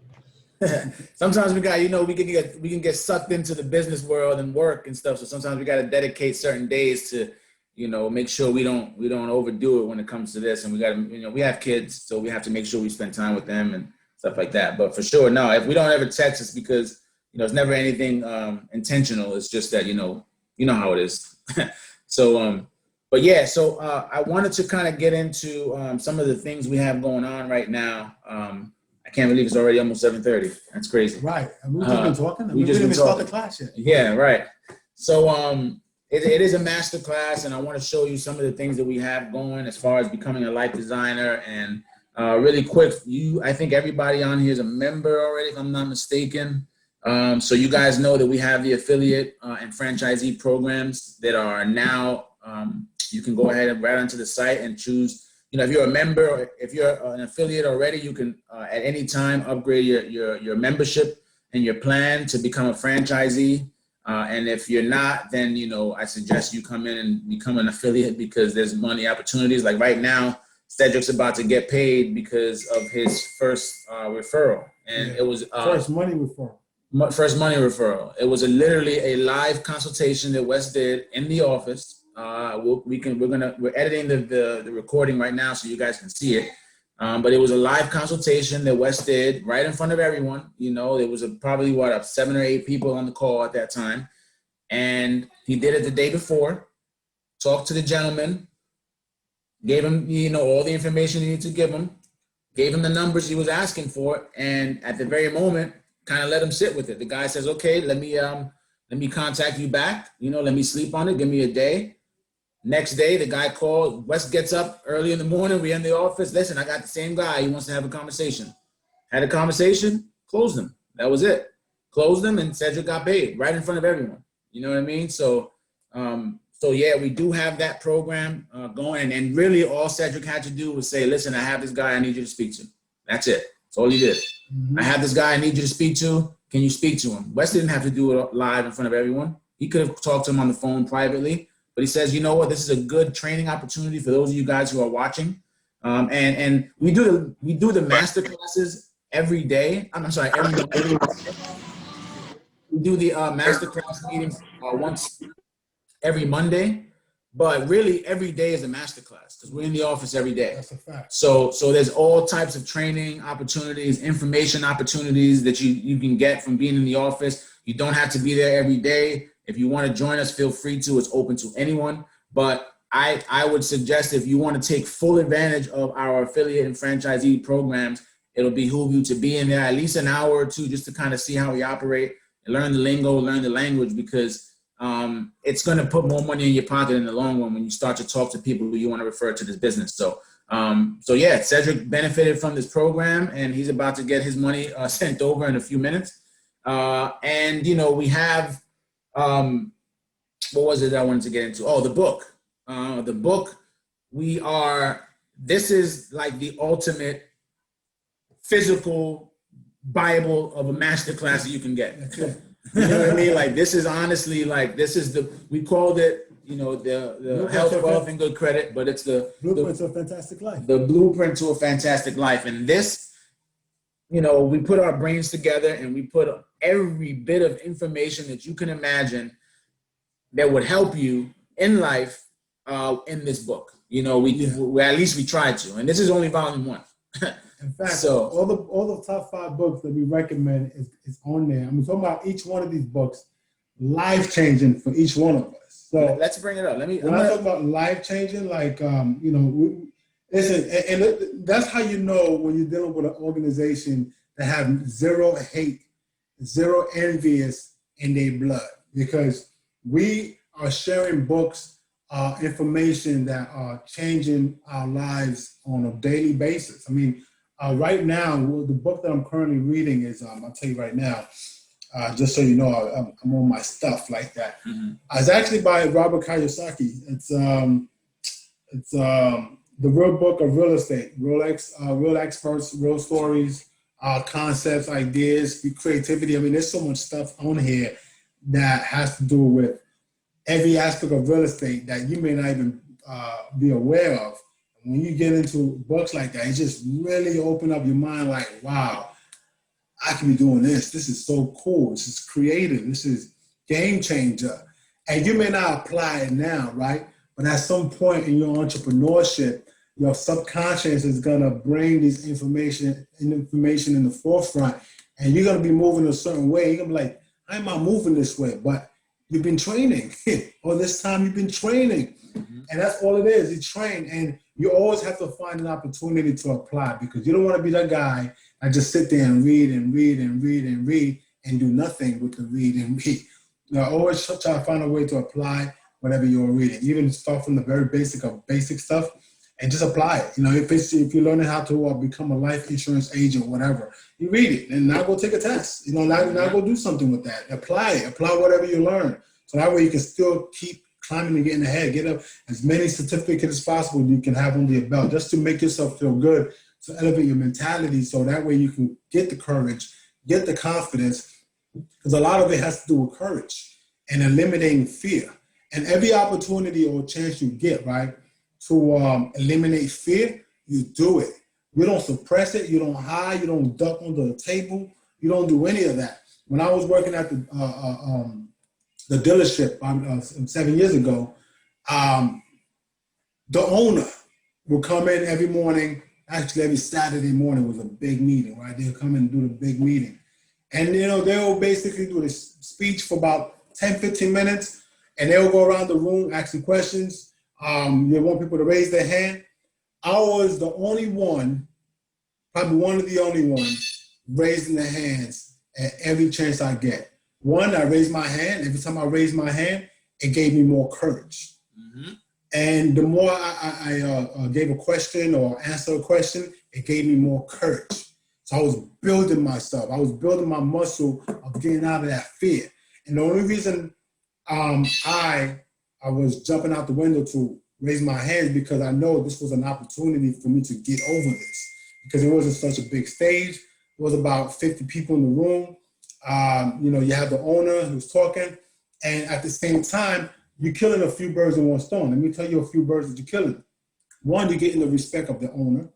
Sometimes we can get sucked into the business world and work and stuff. So sometimes we got to dedicate certain days to, make sure we don't overdo it when it comes to this. And we got to, we have kids, so we have to make sure we spend time with them and stuff like that. But for sure, no, if we don't ever text, it's because it's never anything intentional. It's just that you know how it is. So but yeah, so I wanted to kind of get into some of the things we have going on right now. I can't believe it's already almost 7:30. That's crazy. Right. We've just been talking. We didn't even start the class yet. Yeah, right. So it is a master class, and I want to show you some of the things that we have going as far as becoming a life designer. And really quick, I think everybody on here is a member already, if I'm not mistaken. So you guys know that we have the affiliate and franchisee programs that are now, you can go ahead and right onto the site and choose. If you're a member or if you're an affiliate already, you can at any time upgrade your membership and your plan to become a franchisee. And if you're not, then, I suggest you come in and become an affiliate, because there's money opportunities. Like right now, Cedric's about to get paid because of his first referral. And it was first money referral. First money referral. It was literally a live consultation that Wes did in the office. We're editing the recording right now so you guys can see it. But it was a live consultation that Wes did right in front of everyone. There was probably 7 or 8 people on the call at that time. And he did it the day before, talked to the gentleman, gave him, all the information he needed to give him, gave him the numbers he was asking for. And at the very moment, kind of let him sit with it. The guy says, okay, let me contact you back. Let me sleep on it. Give me a day. Next day, the guy called. Wes gets up early in the morning. We're in the office. Listen, I got the same guy. He wants to have a conversation. Had a conversation, closed him. That was it. Closed him, and Cedric got paid right in front of everyone. You know what I mean? So, yeah, we do have that program going. And really, all Cedric had to do was say, listen, I have this guy I need you to speak to. That's it. That's all he did. Mm-hmm. I have this guy I need you to speak to. Can you speak to him? Wes didn't have to do it live in front of everyone. He could have talked to him on the phone privately. But he says, you know what, this is a good training opportunity for those of you guys who are watching. And we do the master classes every day. Every day. We do the master class meetings once every Monday. But really, every day is a master class because we're in the office every day. That's a fact. So there's all types of training opportunities, information opportunities that you can get from being in the office. You don't have to be there every day. If you want to join us, feel free to. It's open to anyone. But I would suggest if you want to take full advantage of our affiliate and franchisee programs, it'll behoove you to be in there at least an hour or two just to kind of see how we operate and learn the lingo, learn the language, because it's going to put more money in your pocket in the long run when you start to talk to people who you want to refer to this business. So yeah, Cedric benefited from this program, and he's about to get his money sent over in a few minutes. And, you know, we have, what was it that I wanted to get into? Oh, the book. The book, this is like the ultimate physical Bible of a masterclass that you can get. You know what I mean? Like, this is honestly, like, we called it, you know, the health, wealth, and good credit, but it's the blueprint to a fantastic life. The blueprint to a fantastic life. And this, you know, we put our brains together and we put every bit of information that you can imagine that would help you in life in this book. You know, we at least we tried to, and this is only volume 1. In fact, so all the top 5 books that we recommend is on there. I'm talking about each one of these books, life-changing for each one of us. So let's bring it up. When I talk about life-changing, like, you know, listen, and that's how you know when you're dealing with an organization that have zero hate, zero envious in their blood, because we are sharing books, information that are changing our lives on a daily basis. I mean, right now, the book that I'm currently reading is, I'll tell you right now, just so you know, I'm on my stuff like that. Mm-hmm. It's actually by Robert Kiyosaki. It's the real book of real estate, real experts, real stories, concepts, ideas, creativity. I mean, there's so much stuff on here that has to do with every aspect of real estate that you may not even be aware of. When you get into books like that, it just really open up your mind like, wow, I can be doing this. This is so cool. This is creative. This is game changer. And you may not apply it now, right? But at some point in your entrepreneurship, your subconscious is going to bring this information in the forefront, and you're going to be moving a certain way. You're going to be like, I'm not moving this way, but you've been training. All this time you've been training. Mm-hmm. And that's all it is. You train, and you always have to find an opportunity to apply, because you don't want to be that guy that just sit there and read and read and read and read and do nothing with the read and read. You know, always try to find a way to apply whatever you're reading. Even start from the very basic stuff and just apply it. You know, if you're learning how to become a life insurance agent, whatever, you read it and now go take a test. You know, now go do something with that. Apply whatever you learn. So that way you can still keep climbing and getting ahead. Get up as many certificates as possible you can have under your belt, just to make yourself feel good, to elevate your mentality, so that way you can get the courage, get the confidence, because a lot of it has to do with courage and eliminating fear. And every opportunity or chance you get, right, to eliminate fear, you do it. You don't suppress it. You don't hide. You don't duck under the table. You don't do any of that. When I was working at the dealership 7 years ago, the owner would come in every morning. Actually, every Saturday morning was a big meeting, right? They'll come in and do the big meeting. And, you know, they'll basically do this speech for about 10, 15 minutes, and they'll go around the room asking questions. They want people to raise their hand. I was the only one, probably one of the only ones, raising their hands at every chance I get. One, I raised my hand. Every time I raised my hand, it gave me more courage. Mm-hmm. And the more I gave a question or answered a question, it gave me more courage. So I was building myself. I was building my muscle of getting out of that fear. And the only reason I was jumping out the window to raise my hands, because I know this was an opportunity for me to get over this, because it wasn't such a big stage. It was about 50 people in the room. You know, you have the owner who's talking, and at the same time, you're killing a few birds in one stone. Let me tell you a few birds that you're killing. One, you're getting the respect of the owner.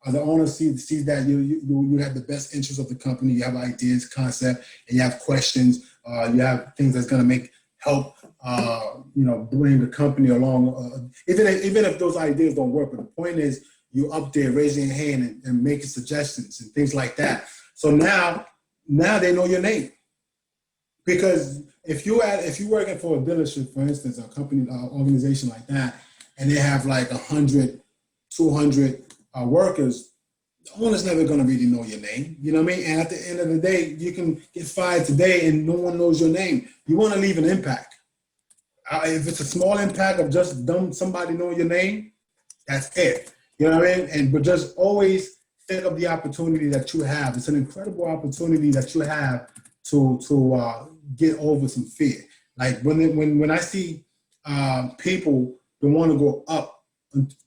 The owner sees that you have the best interest of the company. You have ideas, concept, and you have questions. You have things that's going to help bring the company along. Even if those ideas don't work, but the point is, you up there raising your hand and making suggestions and things like that. So now they know your name. Because if you're working for a dealership, for instance, a company, organization like that, and they have like 100, 200 workers, the owner's never going to really know your name. You know what I mean? And at the end of the day, you can get fired today and no one knows your name. You want to leave an impact. If it's a small impact of just somebody knowing your name, that's it. You know what I mean? But just always think of the opportunity that you have. It's an incredible opportunity that you have to get over some fear. Like when I see people that want to go up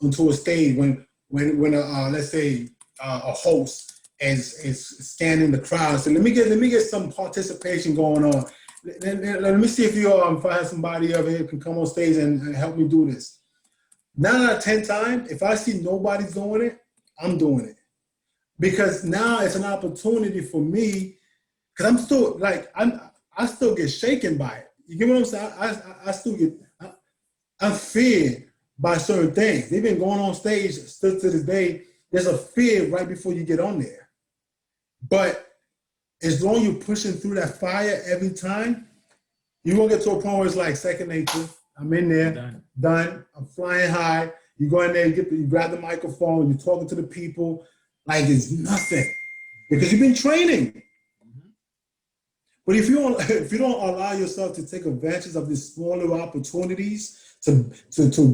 onto a stage, when let's say a host is scanning the crowd, so let me get some participation going on. Let me see if I have somebody over here who can come on stage and help me do this. 9 out of 10 times, if I see nobody's doing it, I'm doing it. Because now it's an opportunity for me, because I'm still like, I still get shaken by it. You get what I'm saying? I still get, I'm feared by certain things. They've been going on stage still to this day. There's a fear right before you get on there. But as long as you're pushing through that fire every time, you won't get to a point where it's like second nature. I'm in there, done. I'm flying high. You go in there, you grab the microphone, you're talking to the people like it's nothing because you've been training. Mm-hmm. But if you don't allow yourself to take advantage of these smaller opportunities to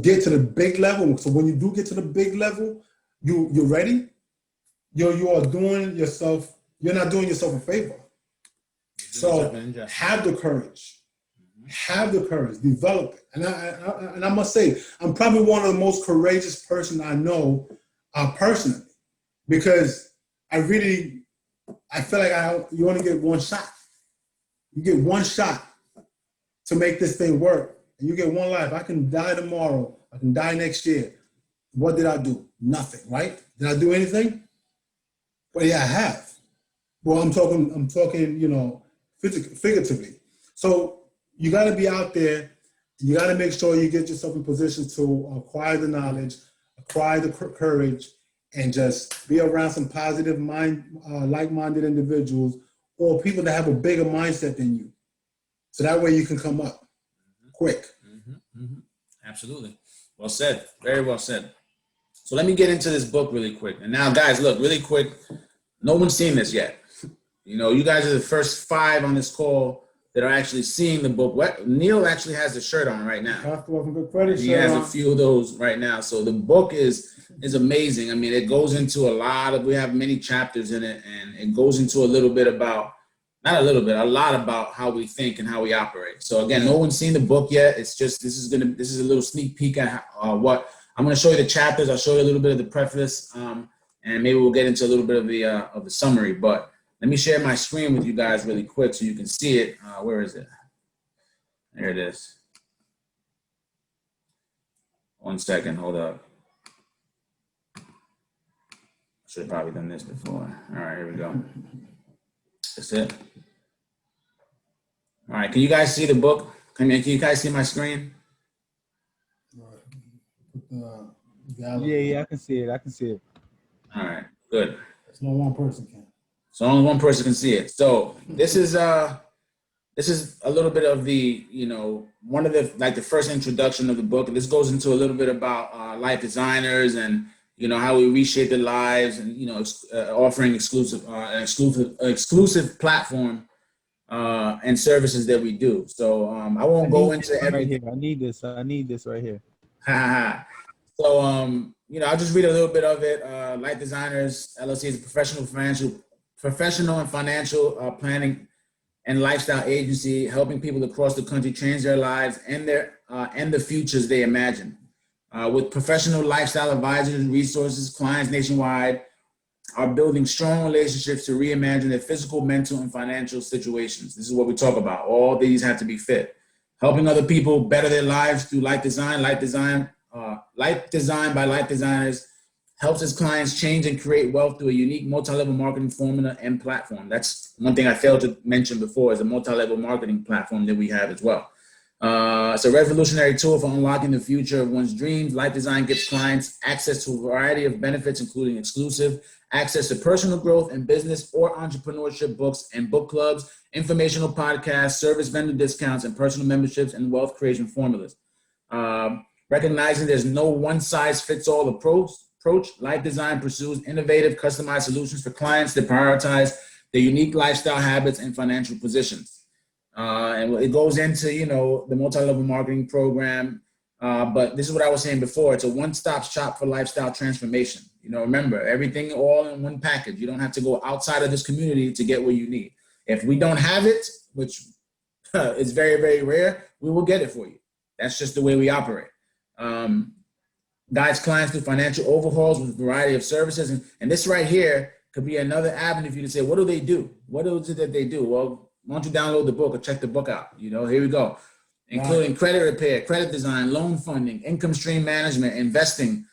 get to the big level, so when you do get to the big level, you're ready. You're not doing yourself a favor. So have the courage. Have the courage, develop it. And I must say, I'm probably one of the most courageous person I know personally, because I feel like you only get one shot. You get one shot to make this thing work. And you get one life. I can die tomorrow. I can die next year. What did I do? Nothing, right? Did I do anything? Well, yeah, I have. Well, I'm talking, figuratively. So you got to be out there. You got to make sure you get yourself in position to acquire the knowledge, acquire the courage, and just be around some positive like-minded individuals or people that have a bigger mindset than you. So that way you can come up quick. Mm-hmm. Mm-hmm. Absolutely. Well said. Very well said. So let me get into this book really quick. And now, guys, look, really quick. No one's seen this yet. You guys are the first 5 on this call that are actually seeing the book. Neil actually has the shirt on right now. He has a few of those right now. So the book is amazing. I mean, it goes into we have many chapters in it, and it goes into a lot about how we think and how we operate. So again, no one's seen the book yet. It's just, this is a little sneak peek at what I'm going to show you the chapters. I'll show you a little bit of the preface, and maybe we'll get into a little bit of the summary, but let me share my screen with you guys really quick so you can see it. Where is it? There it is. 1 second, hold up. Should have probably done this before. All right, here we go. That's it. All right, can you guys see the book? Can you guys see my screen? Yeah, I can see it. All right, good. There's no one person can. So only one person can see it. So this is a little bit of the, one of the first introduction of the book. This goes into a little bit about life designers and, how we reshape their lives and, offering exclusive platform and services that we do. So I won't go into everything. I need this right here. So, I'll just read a little bit of it. Life Designers LLC is a professional and financial planning and lifestyle agency helping people across the country change their lives and the futures they imagine. With professional lifestyle advisors and resources, clients nationwide are building strong relationships to reimagine their physical, mental, and financial situations. This is what we talk about. All these have to be fit. Helping other people better their lives through life design by Life Designers helps its clients change and create wealth through a unique multi-level marketing formula and platform. That's one thing I failed to mention before, is a multi-level marketing platform that we have as well. It's a revolutionary tool for unlocking the future of one's dreams. Life Design gives clients access to a variety of benefits, including exclusive access to personal growth and business or entrepreneurship books and book clubs, informational podcasts, service vendor discounts, and personal memberships and wealth creation formulas. Recognizing there's no one-size-fits-all approach approach, Life Design pursues innovative, customized solutions for clients that prioritize their unique lifestyle habits and financial positions. And it goes into, you know, the multi-level marketing program. But this is what I was saying before. It's a one-stop shop for lifestyle transformation. You know, remember, everything all in one package. You don't have to go outside of this community to get what you need. If we don't have it, which is very, very rare, we will get it for you. That's just the way we operate. Guides clients through financial overhauls with a variety of services. And this right here could be another avenue for you to say, what do they do? What is it that they do? Well, why don't you download the book or check the book out? You know, here we go. Including credit repair, credit design, loan funding, income stream management, investing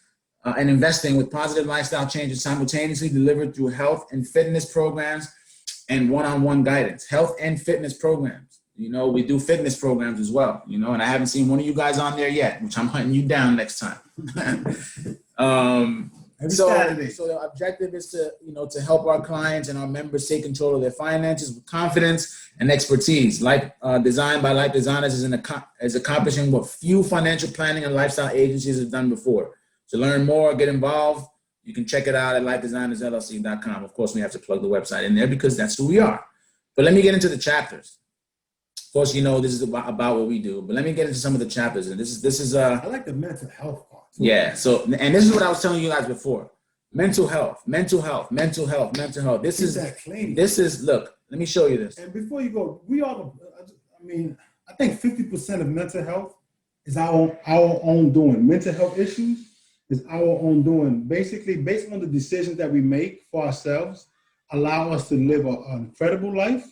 with positive lifestyle changes simultaneously delivered through health and fitness programs and one-on-one guidance. Health and fitness programs. You know, we do fitness programs as well, you know, and I haven't seen one of you guys on there yet, which I'm hunting you down next time. So the objective is to, you know, to help our clients and our members take control of their finances with confidence and expertise. Life Design by Life Designers is accomplishing what few financial planning and lifestyle agencies have done before. To learn more, get involved, you can check it out at lifedesignersllc.com. Of course, we have to plug the website in there because that's who we are. But let me get into the chapters. Of course, you know, this is about what we do, but let me get into some of the chapters. And this is I like the mental health part. Yeah. So, and this is what I was telling you guys before. Mental health. This is, look, let me show you this. And before you go, I think 50% of mental health is our own doing. Mental health issues is our own doing. Basically, based on the decisions that we make for ourselves, allow us to live an incredible life,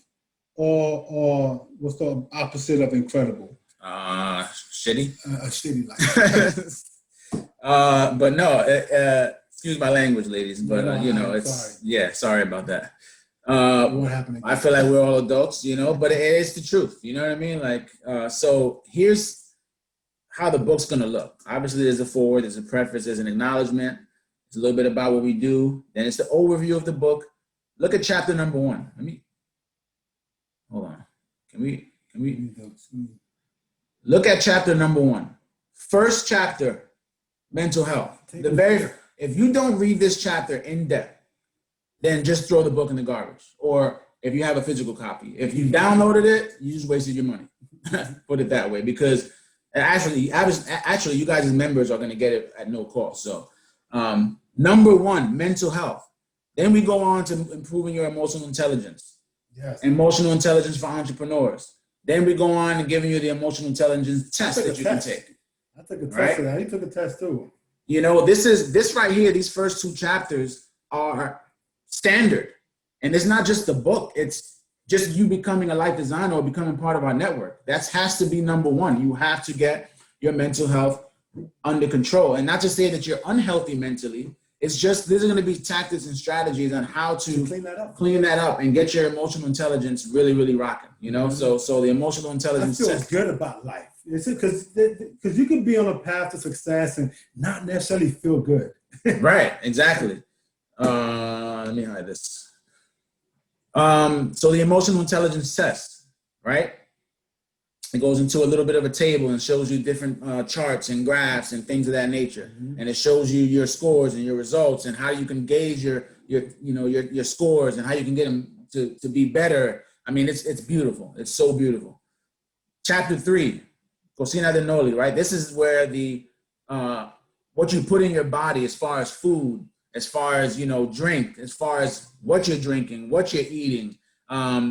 or what's the opposite of incredible? Shitty. A shitty life. But no, excuse my language, ladies, but you know, sorry about that. What happened? I feel like we're all adults, you know, but it is the truth. You know what I mean? Like, so here's how the book's going to look. Obviously, there's a foreword, there's a preface, there's an acknowledgement. It's a little bit about what we do. Then it's the overview of the book. Look at chapter number 1. Hold on. Can we look at chapter number 1? First chapter, mental health. If you don't read this chapter in depth, then just throw the book in the garbage. Or if you have a physical copy, if you downloaded it, you just wasted your money. Put it that way, because actually, you guys as members are going to get it at no cost. So, number 1, mental health. Then we go on to improving your emotional intelligence. Yes. Emotional intelligence for entrepreneurs. Then we go on and giving you the emotional intelligence test that you can take. I took a test of that. You took a test too. You know, this right here, these first 2 chapters are standard. And it's not just the book. It's just you becoming a life designer or becoming part of our network. That has to be number 1. You have to get your mental health under control. And not to say that you're unhealthy mentally. It's just, these are going to be tactics and strategies on how to clean that up and get your emotional intelligence really, really rocking, you know? So the emotional intelligence. I feel good about life. Because you can be on a path to success and not necessarily feel good. Right, exactly. Let me hide this. So the emotional intelligence test, right? It goes into a little bit of a table and shows you different charts and graphs and things of that nature. Mm-hmm. And it shows you your scores and your results and how you can gauge your scores and how you can get them to be better. I mean, it's beautiful. It's so beautiful. Chapter 3, Cocina de Noli, right? This is where what you put in your body as far as food, as far as, drink, as far as what you're drinking, what you're eating.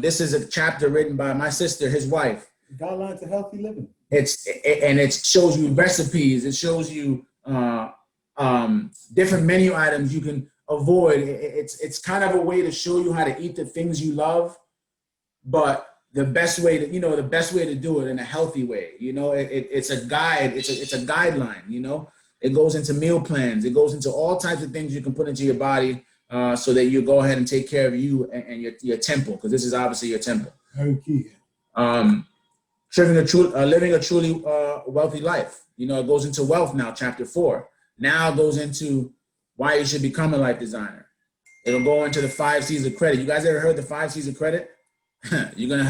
This is a chapter written by my sister, his wife. Guidelines to healthy living. It shows you recipes. It shows you different menu items you can avoid. It's kind of a way to show you how to eat the things you love, but the best way to do it in a healthy way. It's a guide. It's a guideline. It goes into meal plans. It goes into all types of things you can put into your body so that you go ahead and take care of you and your temple, because this is obviously your temple. Very key. Living a truly wealthy life. It goes into wealth now, chapter 4. Now it goes into why you should become a life designer. It'll go into the 5 C's of credit. You guys ever heard the 5 C's of credit? You're gonna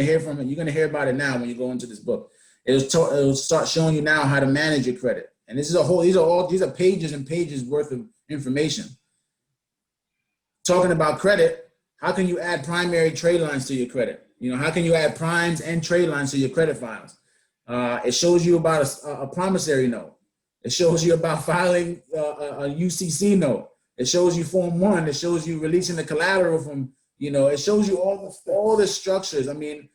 hear from it. You're gonna hear about it now when you go into this book. It'll start showing you now how to manage your credit. And this is these are pages and pages worth of information. Talking about credit, how can you add primary trade lines to your credit? You know, how can you add primes and trade lines to your credit files? It shows you about a promissory note. It shows you about filing a UCC note. It shows you Form 1. It shows you releasing the collateral from, you know, it shows you all the structures. I mean,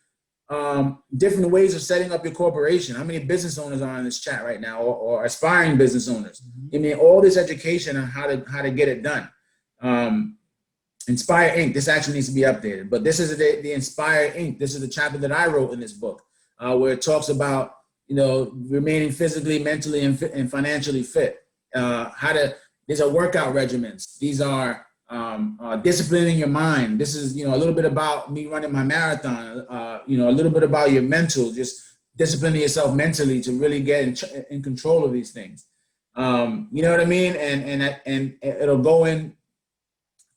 different ways of setting up your corporation. How many business owners are in this chat right now, or aspiring business owners? I mean, all this education on how to get it done. Inspire Inc. This actually needs to be updated, but this is the Inspire Inc. This is the chapter that I wrote in this book, where it talks about, you know, remaining physically, mentally, and financially fit. These are workout regimens. These are disciplining your mind. This is, you know, a little bit about me running my marathon. You know, a little bit about your mental, just disciplining yourself mentally to really get in control of these things. You know what I mean? And it'll go in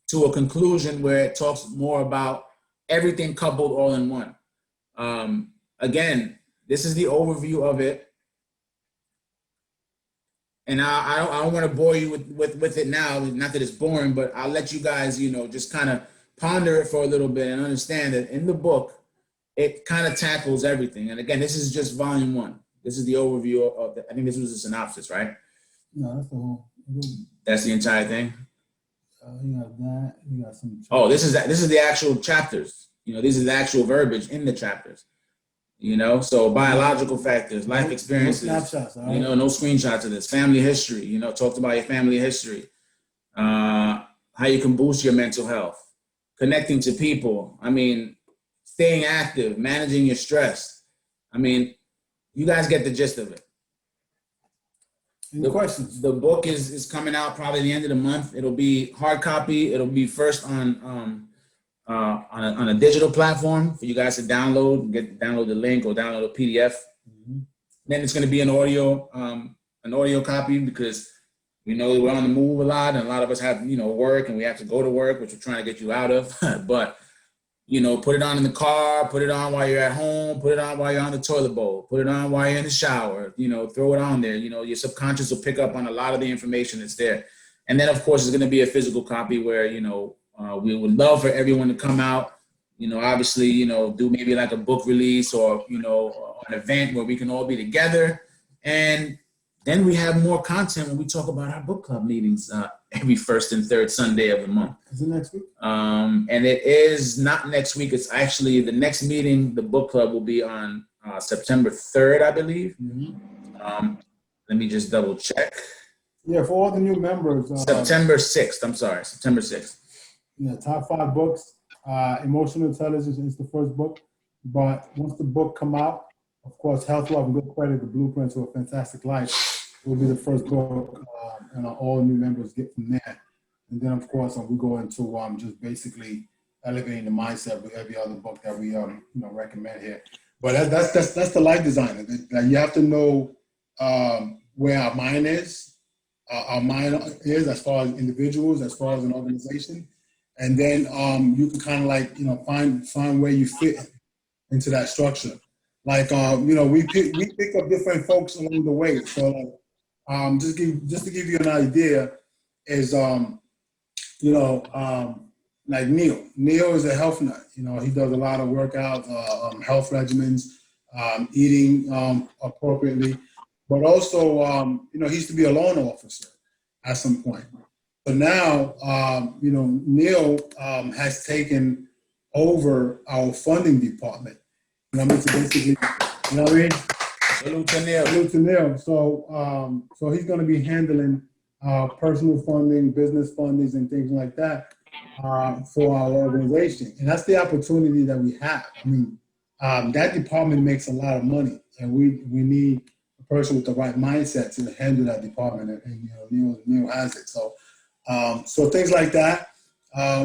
to a conclusion where it talks more about everything coupled all in one. Again, this is the overview of it. And I don't want to bore you with it now, not that it's boring, but I'll let you guys, you know, just kind of ponder it for a little bit and understand that in the book, it kind of tackles everything. And again, this is just volume 1. This is the overview of I think this was a synopsis, right? No, that's the whole. That's the entire thing? You got that. You got some. Oh, this is the actual chapters. You know, these are the actual verbiage in the chapters. You know, so biological factors, life experiences, no snapshots, all right? You know, no screenshots of this. Family history, you know, talked about your family history. How you can boost your mental health, connecting to people. I mean, staying active, managing your stress. I mean, you guys get the gist of it. Any questions? The book is coming out probably the end of the month. It'll be hard copy. It'll be first on a digital platform for you guys to download the link or download a PDF. Mm-hmm. Then it's going to be an audio copy, because we know we're on the move a lot, and a lot of us have, you know, work, and we have to go to work, which we're trying to get you out of. But, you know, put it on in the car, put it on while you're at home, put it on while you're on the toilet bowl, put it on while you're in the shower, you know, throw it on there. You know, your subconscious will pick up on a lot of the information that's there. And then, of course, it's going to be a physical copy where, you know, we would love for everyone to come out, you know, obviously, you know, do maybe like a book release or, you know, an event where we can all be together. And then we have more content when we talk about our book club meetings every first and third Sunday of the month. Is it next week? And it is not next week. It's actually the next meeting. The book club will be on September 3rd, I believe. Mm-hmm. Let me just double check. Yeah, for all the new members. September 6th. I'm sorry, September 6th. Yeah, top 5 books. Emotional Intelligence is the first book. But once the book come out, of course, Health, Wealth, and Good Credit, The Blueprint to a Fantastic Life will be the first book, and all new members get from there. And then, of course, we go into just basically elevating the mindset with every other book that we you know, recommend here. But that's the life designer. That you have to know where our mind is. Our mind is as far as individuals, as far as an organization. And then you can kind of like, you know, find where you fit into that structure. Like, you know, we pick up different folks along the way. So just to give you an idea is, you know, like Neil. Neil is a health nut. You know, he does a lot of workouts, health regimens, eating appropriately, but also, you know, he used to be a loan officer at some point. So now, you know, Neil has taken over our funding department. You know what I mean? So basically, you know what I mean? Salute to Neil. Salute to Neil. So, so he's going to be handling personal funding, business fundings, and things like that for our organization. And that's the opportunity that we have. I mean, that department makes a lot of money, and we need a person with the right mindset to handle that department. And you know, Neil has it. So, so things like that.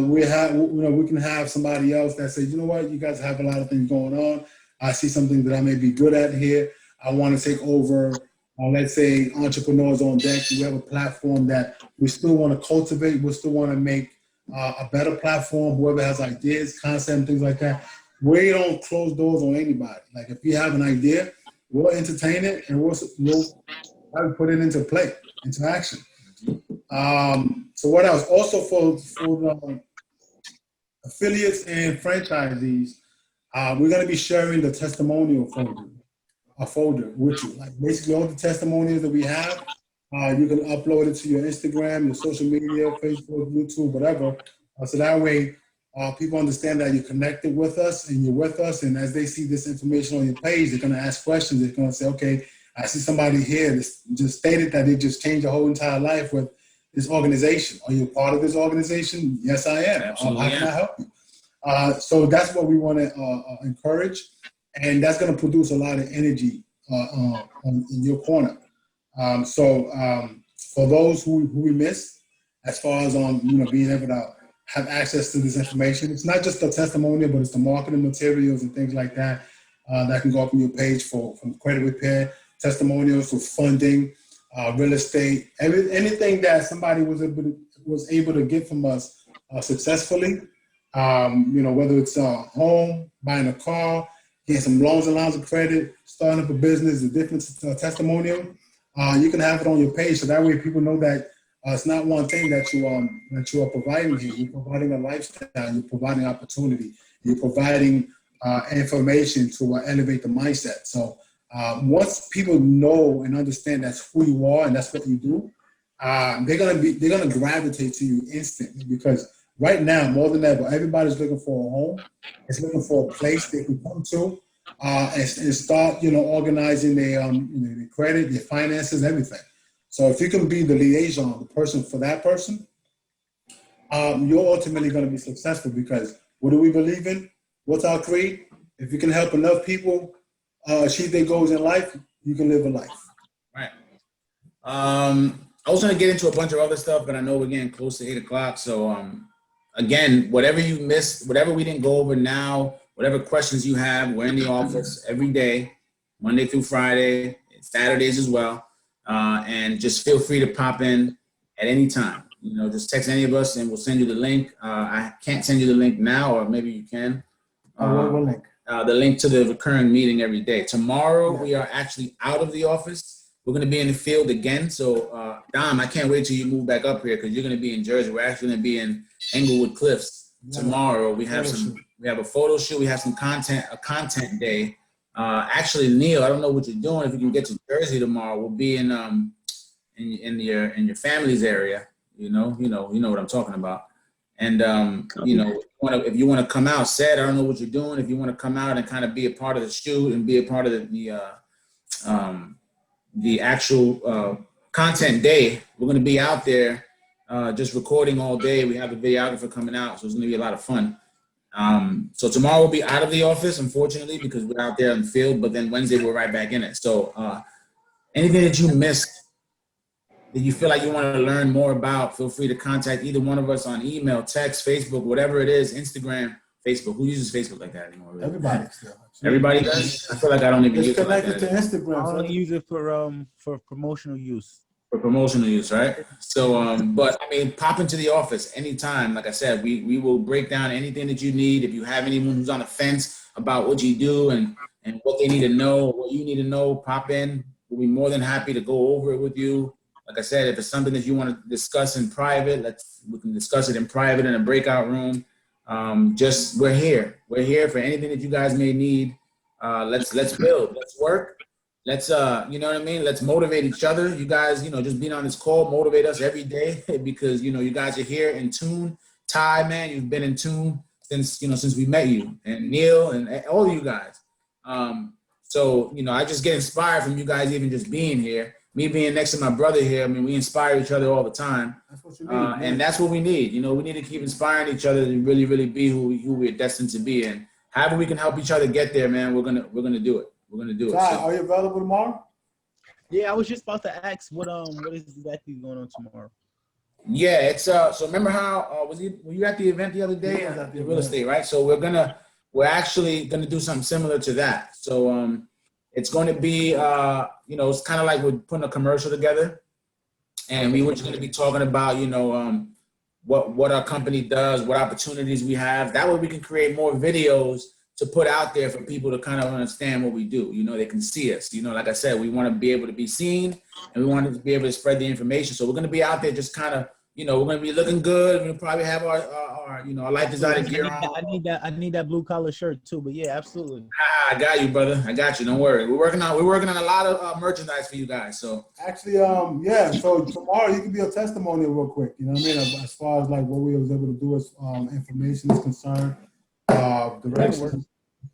We can have somebody else that says, you know what, you guys have a lot of things going on. I see something that I may be good at here. I want to take over, let's say, Entrepreneurs on Deck. We have a platform that we still want to cultivate. We still want to make a better platform. Whoever has ideas, concept, things like that. We don't close doors on anybody. Like, if you have an idea, we'll entertain it, and we'll put it into play, into action. So what else? Also for the affiliates and franchisees, we're going to be sharing the testimonial folder with you. Like basically all the testimonials that we have, you can upload it to your Instagram, your social media, Facebook, YouTube, whatever. So that way people understand that you're connected with us and you're with us. And as they see this information on your page, they're going to ask questions. They're going to say, okay, I see somebody here that just stated that they just changed their whole entire life with this organization. Are you part of this organization? Yes, I am. Absolutely, how can I help you? So that's what we want to encourage. And that's going to produce a lot of energy in your corner. For those who we miss, as far as being able to have access to this information, it's not just the testimonial, but it's the marketing materials and things like that that can go up on your page from credit repair, testimonials for funding, real estate, anything that somebody was able to get from us successfully. Whether it's a home, buying a car, getting some loans and lines of credit, starting up a business, the different testimonial. You can have it on your page, so that way people know that it's not one thing that you are providing here. You're providing a lifestyle. You're providing opportunity. You're providing information to elevate the mindset. So once people know and understand that's who you are and that's what you do, they're gonna gravitate to you instantly, because right now more than ever, everybody's looking for a home. It's looking for a place they can come to and start, organizing their credit, their finances, everything. So if you can be the liaison, the person for that person, you're ultimately going to be successful, because what do we believe in? What's our creed? If you can help enough people achieve their goals in life, you can live a life. Right. I was going to get into a bunch of other stuff, but I know we're getting close to 8 o'clock. So again, whatever you missed, whatever we didn't go over now, whatever questions you have, we're in the office every day, Monday through Friday, Saturdays as well. And just feel free to pop in at any time. Just text any of us and we'll send you the link. I can't send you the link now, or maybe you can. What link? The link to the recurring meeting every day. Tomorrow, we are actually out of the office. We're going to be in the field again. So, Dom, I can't wait till you move back up here, because you're going to be in Jersey. We're actually going to be in Englewood Cliffs tomorrow. We have a photo shoot. We have some a content day. Actually, Neil, I don't know what you're doing. If you can get to Jersey tomorrow, we'll be in your family's area. You know what I'm talking about. And if you want to come out, said I don't know what you're doing. If you want to come out and kind of be a part of the shoot and be a part of the actual content day, we're going to be out there just recording all day. We have a videographer coming out, so it's going to be a lot of fun. So tomorrow we'll be out of the office, unfortunately, because we're out there in the field, but then Wednesday we're right back in it. So anything that you missed that you feel like you want to learn more about, feel free to contact either one of us on email, text, Facebook, whatever it is, Instagram, Facebook. Who uses Facebook like that anymore? Really? Everybody still. Everybody does? I feel like I don't even use it like that. It's connected to Instagram. I only use it for promotional use. For promotional use, right? So, but I mean, pop into the office anytime. Like I said, we will break down anything that you need. If you have anyone who's on the fence about what you do and what they need to know, what you need to know, pop in. We'll be more than happy to go over it with you. Like I said, if it's something that you want to discuss in private, we can discuss it in private in a breakout room. We're here. We're here for anything that you guys may need. Let's build. Let's work. Let's you know what I mean? Let's motivate each other. You guys, just being on this call, motivate us every day, because you guys are here in tune. Ty, man, you've been in tune since we met you, and Neil and all of you guys. So I just get inspired from you guys, even just being here. Me being next to my brother here, I mean, we inspire each other all the time. That's what you need, and that's what we need. We need to keep inspiring each other to really, really be who we're destined to be. And however we can help each other get there, man, we're gonna do it. We're gonna do it. So, are you available tomorrow? Yeah, I was just about to ask what is exactly going on tomorrow. Yeah, it's so remember how were you at the event the other day? Yeah, at the real estate, right? So we're actually gonna do something similar to that. So it's going to be, it's kind of like we're putting a commercial together, and we were just going to be talking about, what our company does, what opportunities we have. That way we can create more videos to put out there for people to kind of understand what we do. You know, they can see us. You know, like I said, we want to be able to be seen, and we want to be able to spread the information. So we're going to be out there just kind of, you know, we're going to be looking good. We'll probably have our you know, our life designer gear on. I need that blue collar shirt too. But yeah, absolutely. I got you, brother. I got you. Don't worry. We're working on a lot of merchandise for you guys. So actually, yeah. So tomorrow you can be a testimonial real quick. You know what I mean? As far as like what we was able to do as information is concerned, direction is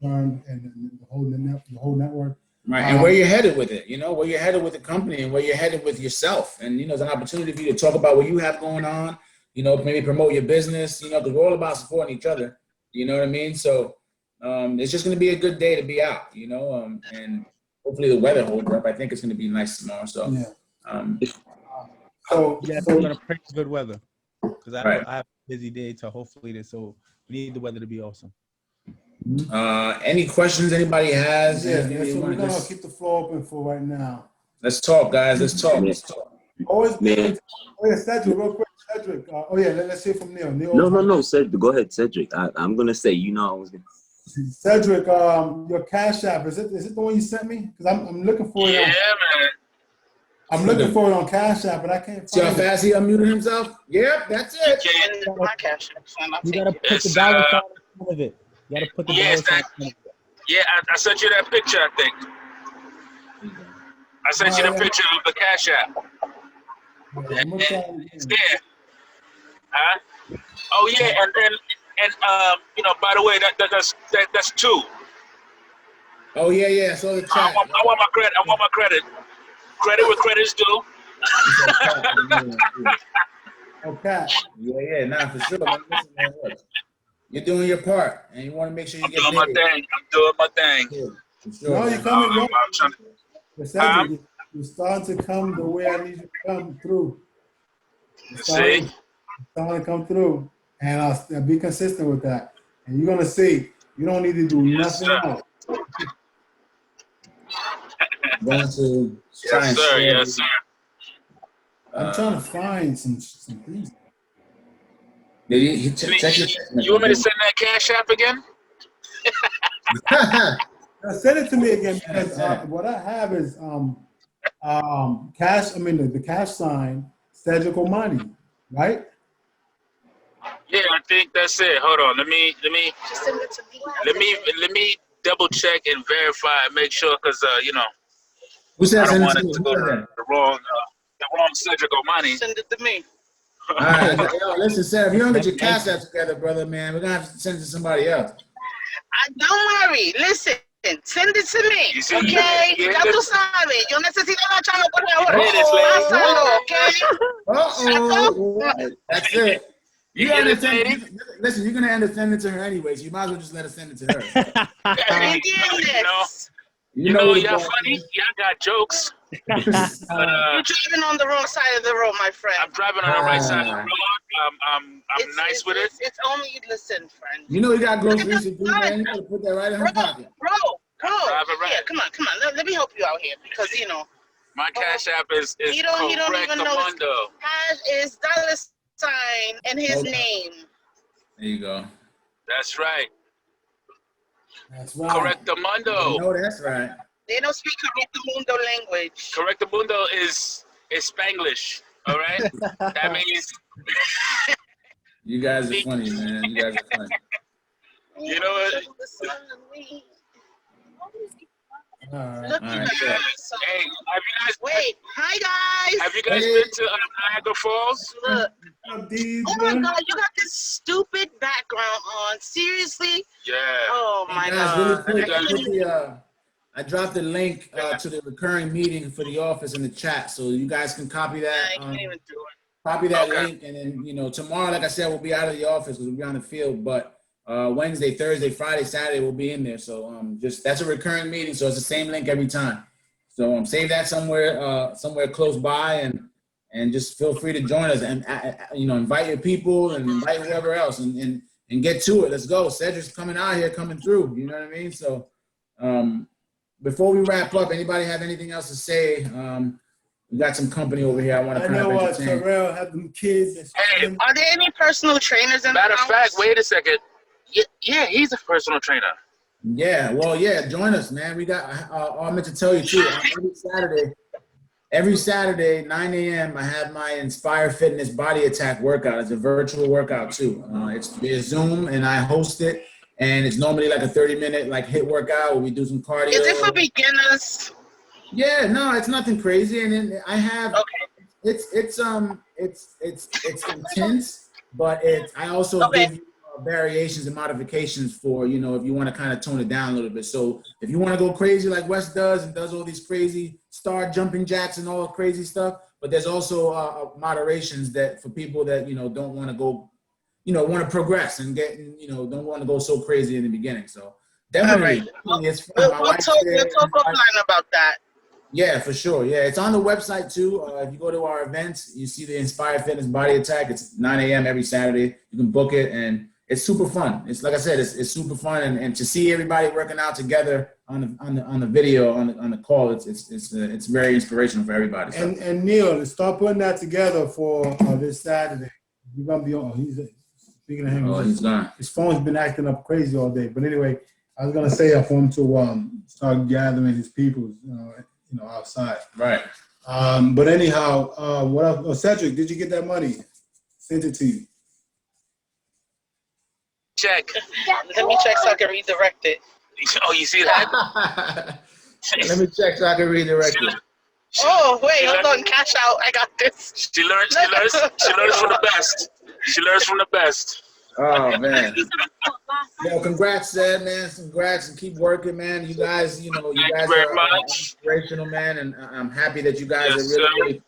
concerned, and the whole network. Right, and where you're headed with it, you know, where you're headed with the company and where you're headed with yourself. And, you know, it's an opportunity for you to talk about what you have going on, you know, maybe promote your business, you know, because we're all about supporting each other. You know what I mean? So it's just going to be a good day to be out, you know, and hopefully the weather holds up. I think it's going to be nice tomorrow. So, yeah. So we're going to pray for good weather because I have a busy day. So hopefully so we need the weather to be awesome. Any questions anybody has? Yeah, so we're gonna keep the floor open for right now. Let's talk, guys. Let's talk. Always man. Oh yeah, Cedric, real quick, Cedric. Let's hear from Neil. No, Cedric. Go ahead, Cedric. I'm gonna say, you know, I was gonna. Cedric, your Cash App, is it the one you sent me? Because I'm looking for it. Yeah, man. I'm looking for it on Cash App, but I can't find See how fast he unmuted himself? Yep, that's it. My Cash App. You gotta put the dollar sign in front of it. You gotta put the dollar sign in front of it. Yeah, I sent you that picture, I think. I sent you the picture of the Cash App. It's there. Huh? Oh yeah, and you know, by the way, that's two. Oh yeah. So the chat. I want my credit. I want my credit. Credit where credit's due. Okay. Yeah, nah, for sure. Man, listen, man, look. You're doing your part, and you want to make sure you get doing my thing. I'm doing my thing. For sure. No, you're coming. Huh? You're starting to come the way I need you to come through. You're See? starting to come through, and I'll be consistent with that. And you're gonna see. You don't need to do nothing else. Going to Yes, sir. Yes, sir. I'm trying to find some things. Yeah, check your you want me to send that Cash App again? Send it to me again because what I have is cash. I mean the cash sign, Cedric Omani, right? Yeah, I think that's it. Hold on. Let me double check and verify and make sure because you know. Who said I don't send want it it to to go to the wrong Cedric Omani. Send it to me. All right, yo, listen, Sarah, if you don't get your Cash App together, brother, man, we're gonna have to send it to somebody else. Don't worry. Listen. Send it to me, okay? Ya tú sabes. Yo necesito una chava por favor. Pásalo, okay? That's it. You gotta listen, you're gonna end up sending it to her anyways. You might as well just let us send it to her. You know, y'all funny. Y'all got jokes. You're driving on the wrong side of the road, my friend. I'm driving on the right side of the road. I'm nice with it. It's only, listen, friend. You know you got groceries to do, man. You gotta put that right in her pocket. Bro. Yeah, come on. Let me help you out here because, you know. My Cash App is he don't even know Cash is dollar sign and his name. There you go. That's right. That's right. Correctamundo. No, that's right. They don't speak Correctamundo language. Correctamundo is Spanglish. All right. That means. You guys are funny, man. You guys are funny. You know what? Look, All right, you guys. Hey, have you guys? Wait, hi guys. Have you guys been to Niagara Falls? Look. Oh my God, you got this stupid background on. Seriously? Yeah. Oh my God. Really quick, I I dropped the link to the recurring meeting for the office in the chat, so you guys can copy that. I can't even do it. Copy that link, and then, you know, tomorrow, like I said, we'll be out of the office because we'll be on the field, but Wednesday, Thursday, Friday, Saturday, we'll be in there. So just that's a recurring meeting, so it's the same link every time. So save that somewhere close by, and just feel free to join us, and you know, invite your people and invite whoever else, and get to it. Let's go. Cedric's coming out here, coming through. You know what I mean? So before we wrap up, anybody have anything else to say? We got some company over here. I want to kind of entertain. Terrell had them kids. Hey, are there any personal trainers in matter of the house? fact, wait a second. Yeah, he's a personal trainer. Yeah, well, yeah, join us, man. We got, I meant to tell you too, every Saturday, 9 a.m., I have my Inspire Fitness Body Attack workout. It's a virtual workout too. It's via Zoom, and I host it, and it's normally like a 30-minute like HIIT workout where we do some cardio. Is it for beginners? Yeah, no, it's nothing crazy, and then I have, it's intense, but I also give you variations and modifications for, you know, if you want to kind of tone it down a little bit. So if you want to go crazy like Wes does and does all these crazy star jumping jacks and all crazy stuff, but there's also moderations that for people that, you know, don't want to go, you know, want to progress and get, you know, don't want to go so crazy in the beginning. So definitely, it's fun. We'll talk offline about that. Yeah, for sure. Yeah, it's on the website too. If you go to our events, you see the Inspire Fitness Body Attack. It's 9 a.m. every Saturday. You can book it, and it's super fun. It's like I said, it's super fun, and to see everybody working out together on the video on the call, it's very inspirational for everybody. So. And Neil, start putting that together for this Saturday. You're gonna be on. Speaking of him, he's gone. His phone's been acting up crazy all day. But anyway, I was gonna say for him to start gathering his people, you know, outside. Right. But anyhow, what else? Oh, Cedric, did you get that money? Sent it to you. Check. Let me check so I can redirect it. Oh, you see that? Let me check so I can redirect it. Oh, wait, hold on. Cash out. I got this. She learns from the best. She learns from the best. Oh, man. Yo, congrats, Zed, man. Congrats, and keep working, man. You guys, you know, you guys are inspirational, man, and I'm happy that you guys are really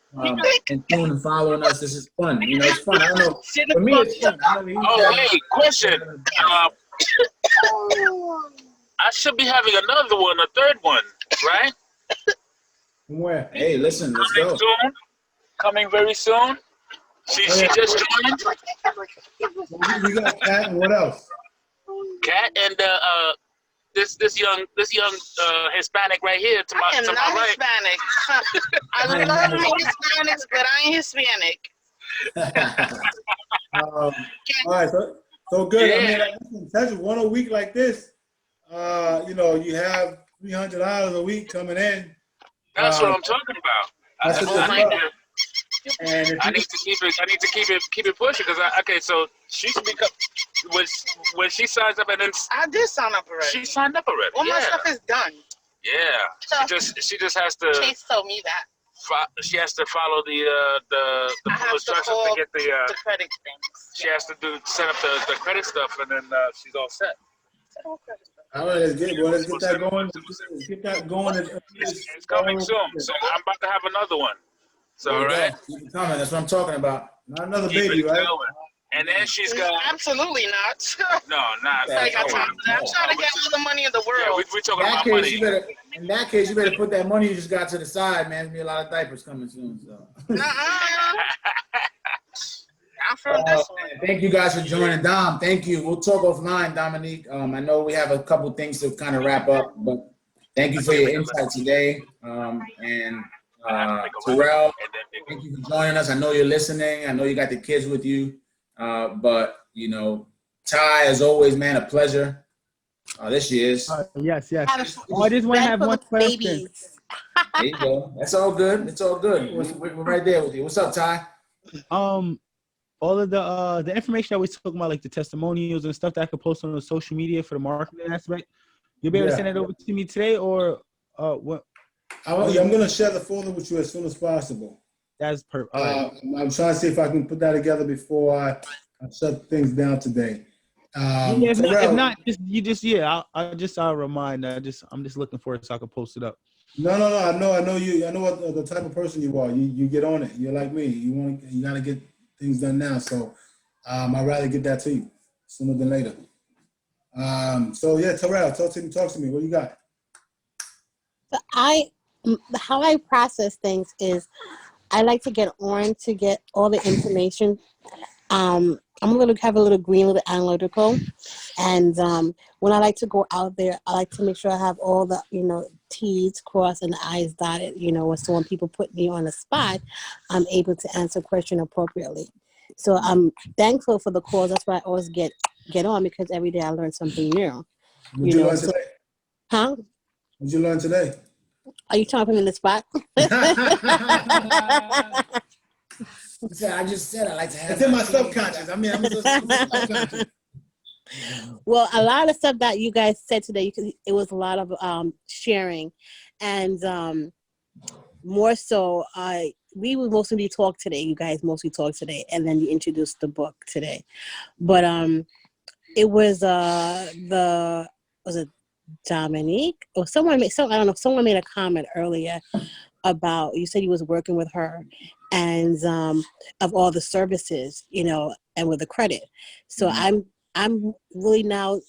in tune and following us. This is fun. You know, it's fun. I don't know. For me, it's fun. Hey, question. I should be having another one, a third one, right? Where? Hey, listen, let's go. Coming very soon. She just joined. We got Kat, and what else? Kat and this young Hispanic right here to my right. Hispanic. I love my Hispanics, but I ain't Hispanic. All right, so good. Yeah. I mean, that's one a week like this. You know, you have $300 a week coming in. That's what I'm talking about. That's a good stuff. And I need to keep it pushing because so she should be when she signs up and then I did sign up already. She signed up already. All my stuff is done. Yeah, she just has to. Chase told me that. She has to follow the instructions to get the credit things. She has to set up the credit stuff, and then she's all set. All right, let's get it, boy. Let's get that going. Let's get that going. It's coming soon. So I'm about to have another one. So all right, keep it coming. That's what I'm talking about. Not another baby, right? Going. And then she's got absolutely not. No, not. I got time for that. I'm trying to get all the money in the world. Yeah, we're talking about money. In that case, you better put that money you just got to the side, man. There's gonna be a lot of diapers coming soon. So. I'm from this one. Thank you guys for joining, Dom. Thank you. We'll talk offline, Dominique. I know we have a couple things to kind of wrap up, but thank you for your insight today. And Terrell, thank you for joining us. I know you're listening. I know you got the kids with you. But, you know, Ty, as always, man, a pleasure. There she is. Yes. I just want to have one question. There you go. That's all good. It's all good. We're right there with you. What's up, Ty? All of the information that we're talking about, like the testimonials and stuff that I could post on the social media for the marketing aspect, you'll be able to send it over to me today, or what? I'm going to share the folder with you as soon as possible. That's perfect. I'm trying to see if I can put that together before I shut things down today. If not, I'll remind. I'm just looking for it so I can post it up. No. I know you. I know what the type of person you are. You get on it. You're like me. You gotta get things done now. So I'd rather get that to you sooner than later. So yeah, Terrell, talk to me. What you got? So how I process things is I like to get on to get all the information. Have a little green, little analytical, and when I like to go out there, I like to make sure I have all the T's crossed and I's dotted. So when people put me on the spot, I'm able to answer question appropriately. So I'm thankful for the calls. That's why I always get on, because every day I learn something new. Huh? What'd you learn today? Are you trying to put me in the spot? I just said I like to have. It's in my subconscious. I mean, I'm just subconscious. Well, a lot of stuff that you guys said today, it was a lot of sharing, and more so, we would mostly talk today. You guys mostly talk today, and then you introduced the book today. But it was was it Dominique or someone made I don't know. Someone made a comment earlier about, you said you was working with her, and of all the services, and with the credit. So I'm really now,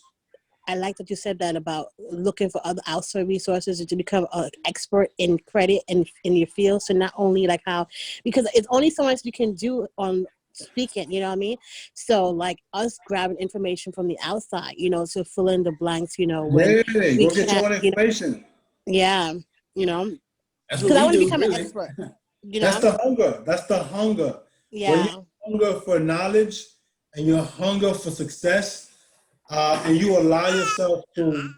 I like that you said that about looking for other outside resources to become an expert in credit and in your field. So not only like how, because it's only so much you can do on speaking, you know what I mean? So like us grabbing information from the outside, to fill in the blanks, when Really? Go get your own information. Yeah, That's because what I want to do, become really. an expert. That's the hunger. That's the hunger. Yeah. When you hunger for knowledge and your hunger for success, and you allow yourself to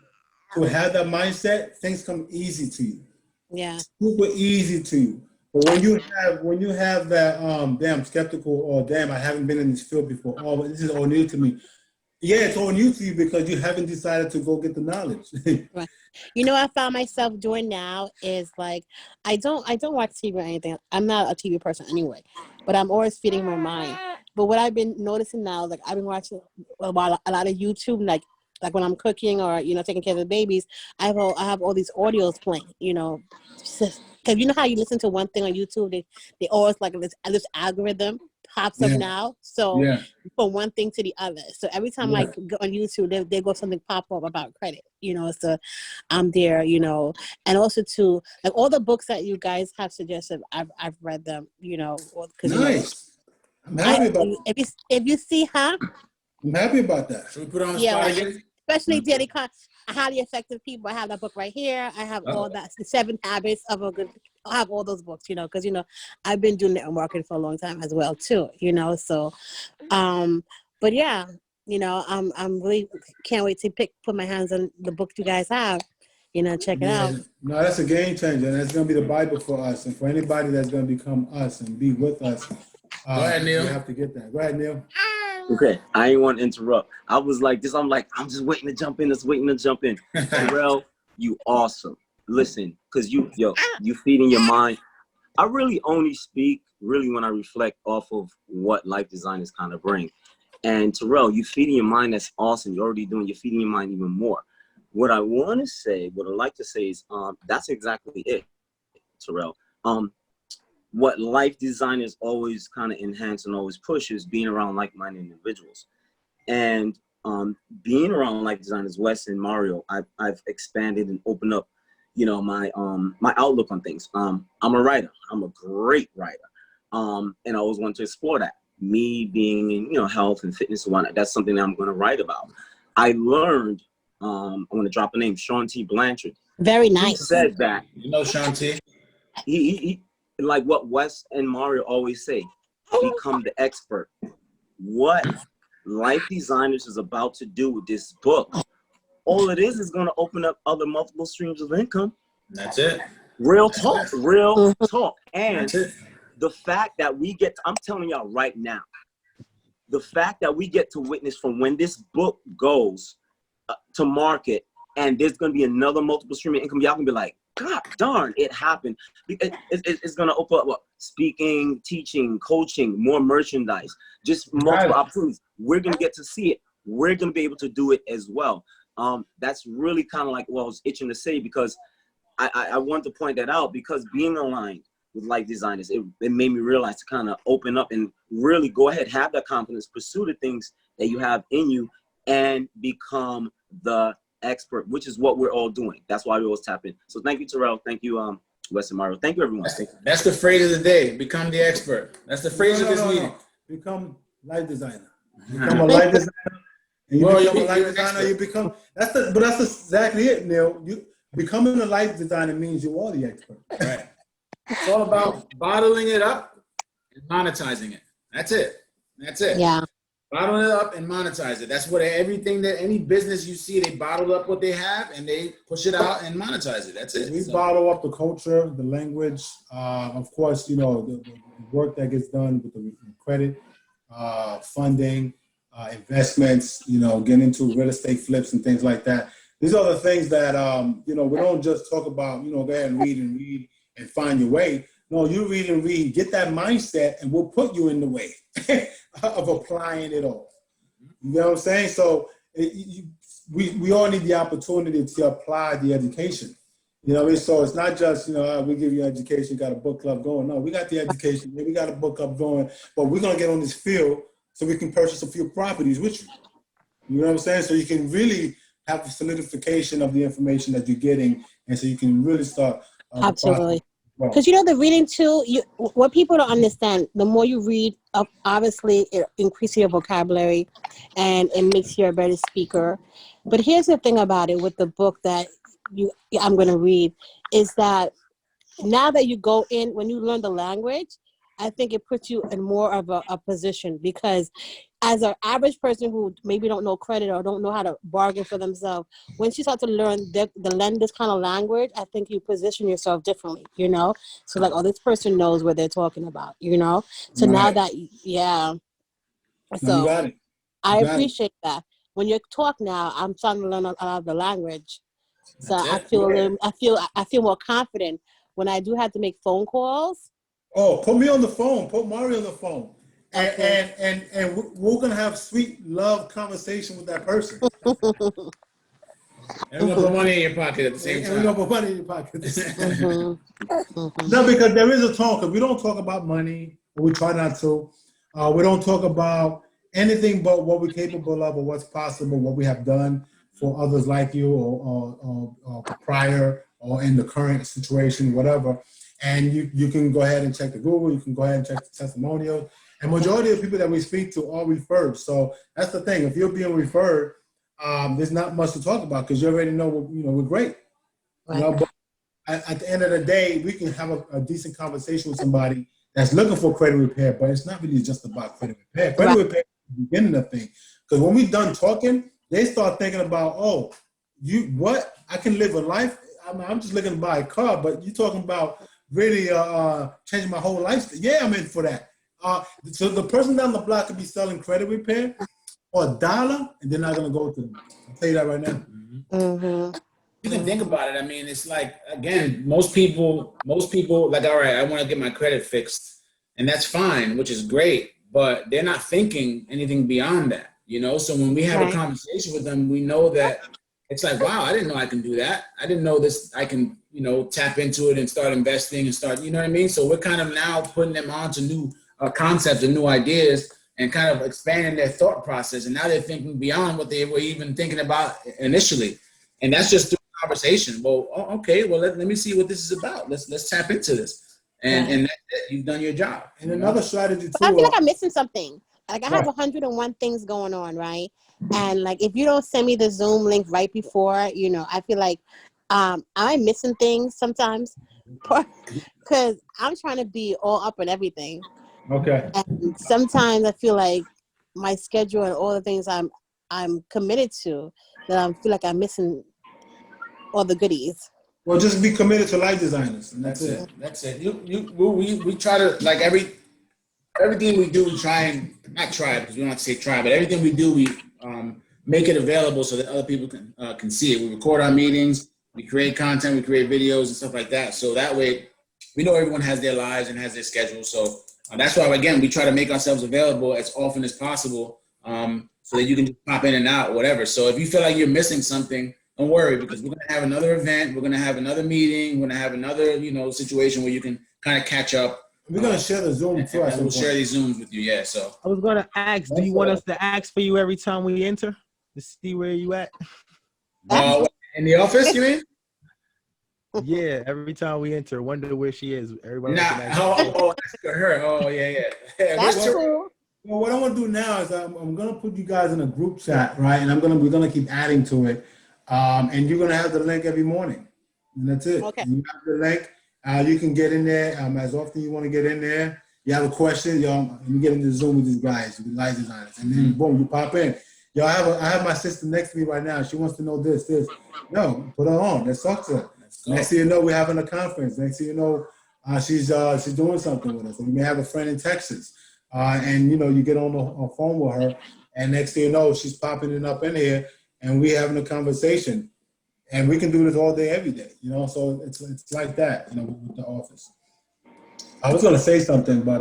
have that mindset, things come easy to you. Yeah. Super easy to you. But when you have that damn skeptical, or damn, I haven't been in this field before, oh, but this is all new to me. Yeah, it's all new to you because you haven't decided to go get the knowledge. Right. What I found myself doing now is like, I don't watch TV or anything. I'm not a TV person anyway, but I'm always feeding my mind. But what I've been noticing now, like I've been watching a lot of YouTube, like when I'm cooking or taking care of the babies, I have all these audios playing, because you know how you listen to one thing on YouTube, they always like this algorithm pops up now. So from one thing to the other. So every time I go on YouTube, they go something pop up about credit. So I'm there. And also too, like all the books that you guys have suggested, I've read them. Nice. I'm happy about that. If you see, huh? I'm happy about that. Should we put on the spot again? Especially daily highly effective people. I have that book right here. I have all that, the 7 Habits of a Good. I have all those books, because I've been doing network marketing for a long time as well too. So, but yeah, I'm really can't wait to put my hands on the book you guys have. Check it out. No, that's a game changer, and that's going to be the Bible for us, and for anybody that's going to become us and be with us. Go ahead, Neil. You have to get that. Go ahead, Neil. Okay, I ain't want to interrupt. I was like this. I'm just waiting to jump in. Referral, you awesome. Listen, because you feeding your mind. I really only speak when I reflect off of what life designers kind of bring. And Terrell, you feeding your mind. That's awesome. You're feeding your mind even more. What I like to say is, that's exactly it, Terrell. What life designers always kind of enhance and always push is being around like-minded individuals. And being around life designers, Wes and Mario, I've expanded and opened up, my outlook on things. I'm a writer. I'm a great writer. And I always want to explore that. Me being in, health and fitness and whatnot, that's something that I'm going to write about. I learned, I'm going to drop a name, Sean T. Blanchard. Very nice. He said that. Sean T. He like what Wes and Mario always say, become the expert. What life designers is about to do with this book, all it is going to open up other multiple streams of income. That's it. Real talk. And the fact that I'm telling y'all right now, the fact that we get to witness from when this book goes to market, and there's going to be another multiple stream of income, y'all can be like, God darn, it happened. It's going to open up speaking, teaching, coaching, more merchandise, just multiple opportunities. We're going to get to see it. We're going to be able to do it as well. That's really kind of like what I was itching to say, because I want to point that out, because being aligned with life designers, it made me realize to kind of open up and really go ahead, have that confidence, pursue the things that you have in you, and become the expert, which is what we're all doing. That's why we always tap in. So thank you, Terrell. Thank you, Wes and Mario. Thank you, everyone. That's the phrase of the day. Become the expert. That's the phrase of this meeting. Become life designer. Become a life designer. And you become a life designer. You become. But that's exactly it, Neil. You becoming a life designer means you are the expert. Right. It's all about bottling it up and monetizing it. That's it. Yeah. Bottle it up and monetize it. That's what everything that any business you see, they bottle up what they have and they push it out and monetize it. That's it. We bottle up the culture, the language, of course, the work that gets done with the credit, funding, investments, getting into real estate flips and things like that. These are the things that, we don't just talk about, go ahead and read and find your way. No, you read and read, get that mindset, and we'll put you in the way of applying it all. You know what I'm saying? So we all need the opportunity to apply the education. So it's not just, we give you education, got a book club going. No, we got the education, we got a book club going, but we're going to get on this field so we can purchase a few properties with you. You know what I'm saying? So you can really have the solidification of the information that you're getting, and so you can really start. Absolutely. Because the reading too, what people don't understand, the more you read, obviously it increases your vocabulary and it makes you a better speaker. But here's the thing about it with the book that I'm going to read is that now that you go in, when you learn the language, I think it puts you in more of a position, because as an average person who maybe don't know credit or don't know how to bargain for themselves, once you start to learn the lender's kind of language, I think you position yourself differently, So like, oh, this person knows what they're talking about, So Right. now that, yeah. So you got it. I appreciate that. When you talk now, I'm starting to learn a lot of the language. So I feel more confident when I do have to make phone calls. Oh, put me on the phone. Put Mari on the phone. And we're going to have sweet love conversation with that person. And we're going to put money in your pocket at the same time. We're going to put money in your pocket. No, because there is a talk. We don't talk about money. Or we try not to. We don't talk about anything but what we're capable of or what's possible, what we have done for others like you or prior or in the current situation, whatever. And you can go ahead and check the Google. You can go ahead and check the testimonials. And majority of people that we speak to are referred. So that's the thing. If you're being referred, there's not much to talk about because you already know we're great. Right. But at the end of the day, we can have a decent conversation with somebody that's looking for credit repair, but it's not really just about credit repair. Credit repair is the beginning of things. Because when we're done talking, they start thinking about, I can live a life. I'm just looking to buy a car, but you're talking about really changing my whole life. Yeah, I'm in for that. So the person down the block could be selling credit repair for $1, and they're not going to go to them. I'll tell you that right now. Mm-hmm. You can think about it. I mean, it's like, again, most people like, all right, I want to get my credit fixed, and that's fine, which is great, but they're not thinking anything beyond that, So when we have a conversation with them, we know that it's like, wow, I didn't know I can do that. I didn't know this. I can, tap into it and start investing and start, you know what I mean? So we're kind of now putting them on to new concepts and new ideas and kind of expanding their thought process. And now they're thinking beyond what they were even thinking about initially. And that's just through conversation. Well, okay, well, let me see what this is about. Let's tap into this. And that's it. You've done your job. And another strategy too. I feel like I'm missing something. Like I have 101 things going on, right? And like, if you don't send me the Zoom link right before, I feel like I'm missing things sometimes because I'm trying to be all up on everything. Okay. And sometimes I feel like my schedule and all the things I'm committed to, that I feel like I'm missing all the goodies. Well, just be committed to life designers, and that's it. That's it. We try to, like, everything we do, we try and not try because we don't have to say try, but everything we do, we make it available so that other people can see it. We record our meetings, we create content, we create videos and stuff like that. So that way, we know everyone has their lives and has their schedule. So that's why, again, we try to make ourselves available as often as possible, so that you can just pop in and out, or whatever. So if you feel like you're missing something, don't worry, because we're going to have another event, we're going to have another meeting, we're going to have another, situation where you can kind of catch up. We're going to share the Zoom too. And we'll share these Zooms with you, yeah. So I was going to ask, do you want us to ask for you every time we enter to see where you at? In the office, you mean? Yeah, every time we enter, wonder where she is. Everybody. Ask her. Oh, yeah. That's cool. Well, what I'm gonna do now is I'm gonna put you guys in a group chat, right? And we're gonna keep adding to it, and you're gonna have the link every morning, and that's it. Okay. You have the link. You can get in there as often you want to get in there. You have a question, y'all. Let me get into Zoom with these guys, with the light designers, and then boom, you pop in. Yo, I have my sister next to me right now. She wants to know this. Yo, put her on. Let's talk to her. Next thing you know, we're having a conference. Next thing you know, she's doing something with us. And we may have a friend in Texas, and you get on the phone with her, and next thing you know, she's popping it up in here, and we having a conversation, and we can do this all day, every day. So it's like that. With the office. I was gonna say something, but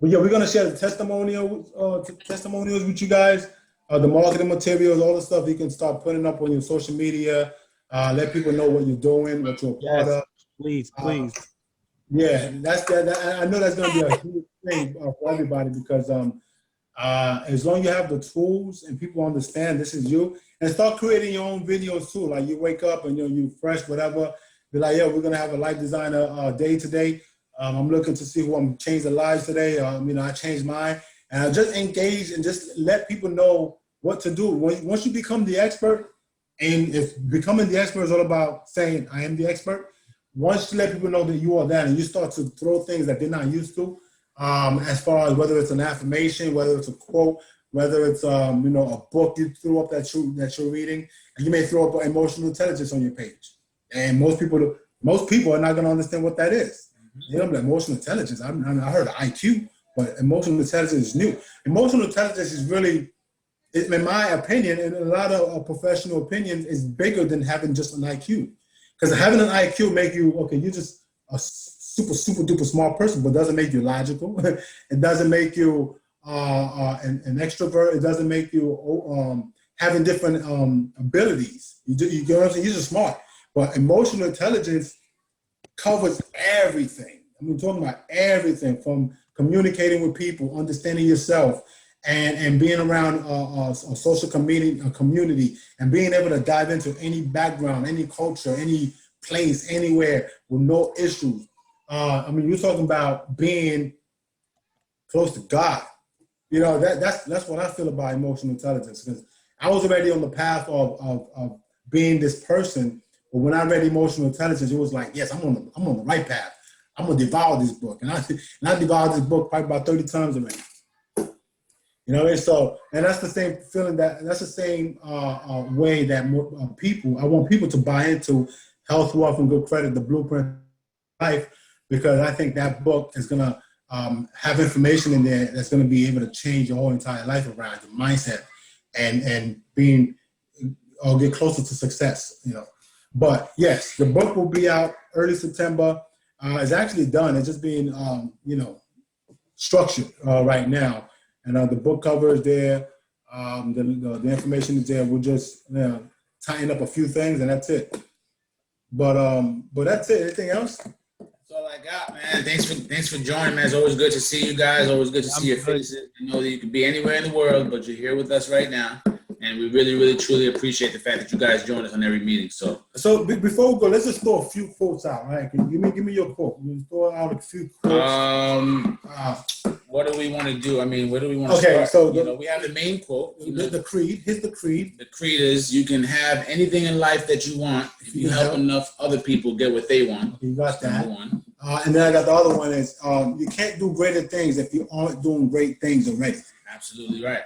yeah, we're gonna share the testimonials with you guys. The marketing materials, all the stuff you can start putting up on your social media. Let people know what you're doing, what you're a part of. Please. Yeah, I know that's going to be a huge thing for everybody because as long as you have the tools and people understand this is you, and start creating your own videos too. Like you wake up and you fresh, whatever. Be like, yo, we're going to have a life designer day today. I'm looking to see who I'm change their lives today. I changed mine. And I just engage and just let people know what to do. Once you become the expert, and if becoming the expert is all about saying, I am the expert, once you let people know that you are that and you start to throw things that they're not used to, as far as whether it's an affirmation, whether it's a quote, whether it's a book you threw up that you're reading, and you may throw up emotional intelligence on your page. And most people are not going to understand what that is. They don't like emotional intelligence. I heard of IQ. But emotional intelligence is new. Emotional intelligence is really, in my opinion, and a lot of professional opinions, is bigger than having just an IQ. Because having an IQ make you, you're just a super, super duper smart person, but doesn't make you logical. It doesn't make you an extrovert. It doesn't make you having different abilities. You know what I'm saying? You're just smart. But emotional intelligence covers everything. Talking about everything from communicating with people, understanding yourself, and being around a social community, and being able to dive into any background, any culture, any place, anywhere with no issues. You're talking about being close to God. That's what I feel about emotional intelligence, because I was already on the path of being this person, but when I read emotional intelligence, it was like, yes, I'm on the right path. I'm gonna devour this book, and I devoured this book probably about 30 times already. And that's the same feeling, that's the same way that I want people to buy into Health, Wealth, and Good Credit, the Blueprint of Life, because I think that book is gonna have information in there that's gonna be able to change your whole entire life around your mindset and being or get closer to success. But yes, the book will be out early September. It's actually done. It's just being, structured right now. And the book cover is there. The information is there. We'll just tighten up a few things, and that's it. But that's it. Anything else? That's all I got, man. Thanks for joining, man. It's always good to see you guys. Always good to see your faces. I know that you could be anywhere in the world, but you're here with us right now. And we really, really, truly appreciate the fact that you guys join us on every meeting. So before we go, let's just throw a few quotes out, right? Give me your quote. You throw out a few quotes. What do we want to do? Where do we want to start? So we have the main quote. The creed. Here's the creed. The creed is you can have anything in life that you want if you help enough other people get what they want. You got that. Number one. And then I got the other one is you can't do greater things if you aren't doing great things already. Absolutely right.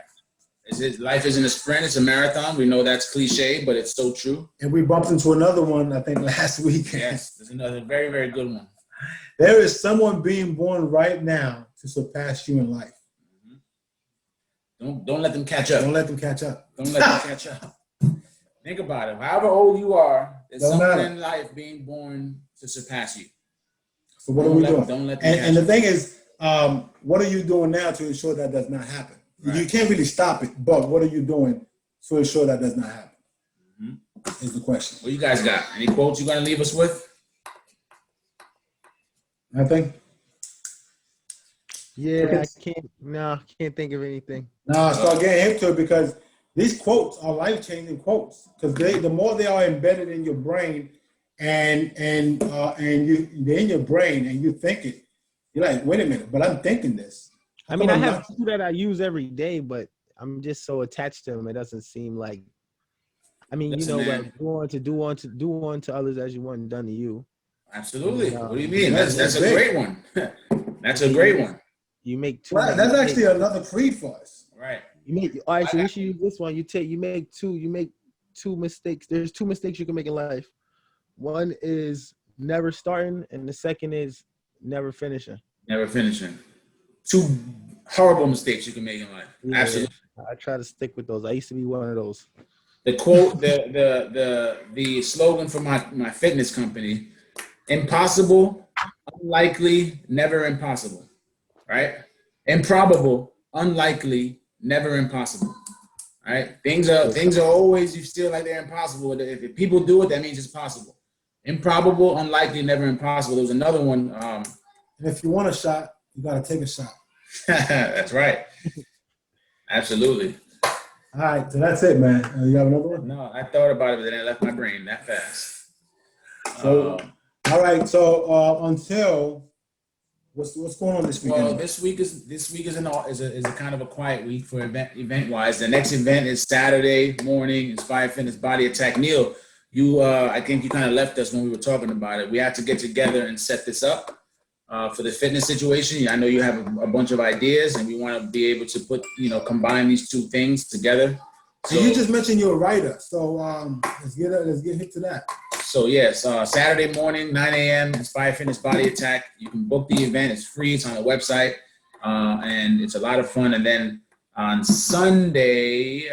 Life isn't a sprint, it's a marathon. We know that's cliche, but it's so true. And we bumped into another one, I think, last week. Yes, there's another very, very good one. There is someone being born right now to surpass you in life. Don't let them catch up. Don't let them catch up. Don't let them catch up. Think about it. However old you are, there's someone in life being born to surpass you. So what are we doing? Don't let them catch and the thing is, what are you doing now to ensure that does not happen? Right. You can't really stop it, but what are you doing to ensure that does not happen? Is the question. What you guys got? Any quotes you're going to leave us with? Nothing? Yeah, I can't think of anything. No, start getting into it, because these quotes are life-changing quotes, because the more they are embedded in your brain and they're in your brain and you think it, you're like, wait a minute, but I'm thinking this. I have two that I use every day, but I'm just so attached to them. It doesn't seem like, do unto others as you want done to you. Absolutely. What do you mean? That's a great one. That's a great one. You make two. Right, that's actually another creed for us. Right. You make all right. So we should use this one. You make two mistakes. There's two mistakes you can make in life. One is never starting, and the second is never finishing. Never finishing. Two horrible mistakes you can make in life. Yeah, Absolutely. I try to stick with those. I used to be one of those. The quote, the slogan for my fitness company: impossible, unlikely, never impossible. Right? Improbable, unlikely, never impossible. Right? Things are always, you feel like they're impossible. If people do it, that means it's possible. Improbable, unlikely, never impossible. There was another one. And if you want a shot, you got to take a shot. That's right. Absolutely. All right, so that's it, man. You have another one? No, I thought about it, but then it left my brain that fast. So, all right. So until what's going on this weekend? Well, this week is a kind of a quiet week for event wise. The next event is Saturday morning. Inspired Fitness Body Attack. Neil, I think you kind of left us when we were talking about it. We had to get together and set this up for the fitness situation. I know you have a bunch of ideas, and we want to be able to combine these two things together. So you just mentioned you're a writer. So let's get hit to that. So yes, Saturday morning, 9 a.m., Inspire Fitness Body Attack. You can book the event. It's free. It's on the website, and it's a lot of fun. And then on Sunday,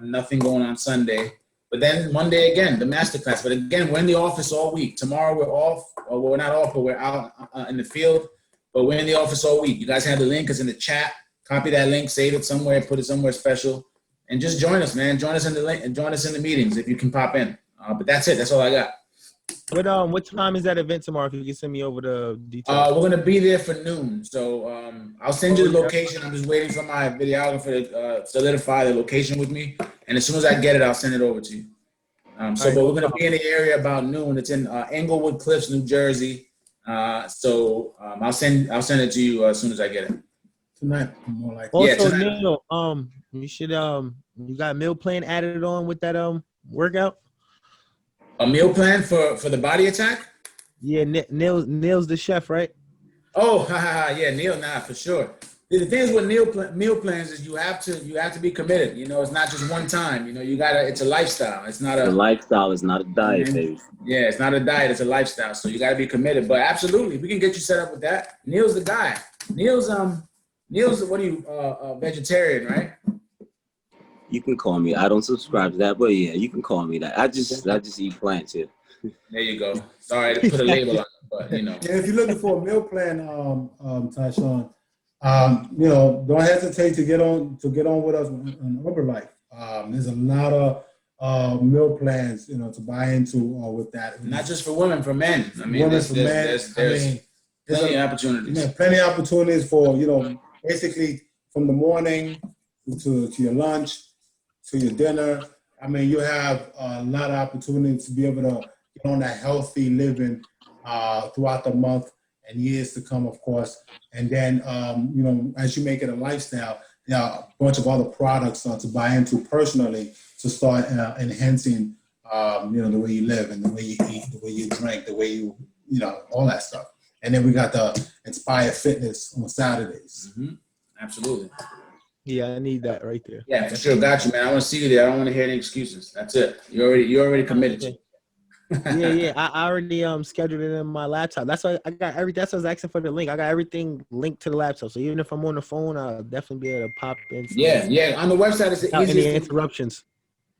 nothing going on Sunday. But then Monday again, the Masterclass. But again, we're in the office all week. Tomorrow we're off. Or we're not off, but we're out in the field. But we're in the office all week. You guys have the link. It's in the chat. Copy that link. Save it somewhere. Put it somewhere special. And just join us, man. Join us in the link and join us in the meetings if you can pop in. But that's it. That's all I got. What time is that event tomorrow? If you can send me over the details. We're gonna be there for noon. So I'll send you the location. I'm just waiting for my videographer to solidify the location with me. And as soon as I get it, I'll send it over to you. But we're gonna be in the area about noon. It's in Englewood Cliffs, New Jersey. I'll send it to you as soon as I get it. Tonight, more like. Also, tonight. Neil, you should you got a meal plan added on with that workout. A meal plan for the body attack? Yeah, Neil's the chef, right? Oh, yeah, Neil, for sure. The thing is with meal plans is you have to be committed. It's not just one time. It's a lifestyle. It's not a lifestyle. Is not a diet, baby. Yeah, it's not a diet. It's a lifestyle. So you got to be committed. But absolutely, we can get you set up with that. Neil's the guy. Neil's what are you vegetarian, right? You can call me. I don't subscribe to that, but yeah, you can call me that. I just eat plants here. There you go. Sorry to put a label on it, but And if you're looking for a meal plan, Tyshawn, don't hesitate to get on with us on Herbalife. There's a lot of meal plans, to buy into with that. Not just for women, for men. I mean, women, there's plenty of opportunities. Yeah, plenty of opportunities for basically from the morning to your lunch to your dinner. I mean, you have a lot of opportunities to be able to get on that healthy living throughout the month and years to come, of course. And then, as you make it a lifestyle, there are a bunch of other products to buy into personally to start enhancing, the way you live and the way you eat, the way you drink, the way you, all that stuff. And then we got the Inspire Fitness on Saturdays. Mm-hmm. Absolutely. Yeah, I need that right there. Yeah, for sure. Got you, man. I want to see you there. I don't want to hear any excuses. That's it. You're already committed to it. yeah. I already scheduled it in my laptop. That's why I got everything. That's why I was asking for the link. I got everything linked to the laptop. So even if I'm on the phone, I'll definitely be able to pop in. Yeah. On the website, it's the easiest. Any interruptions.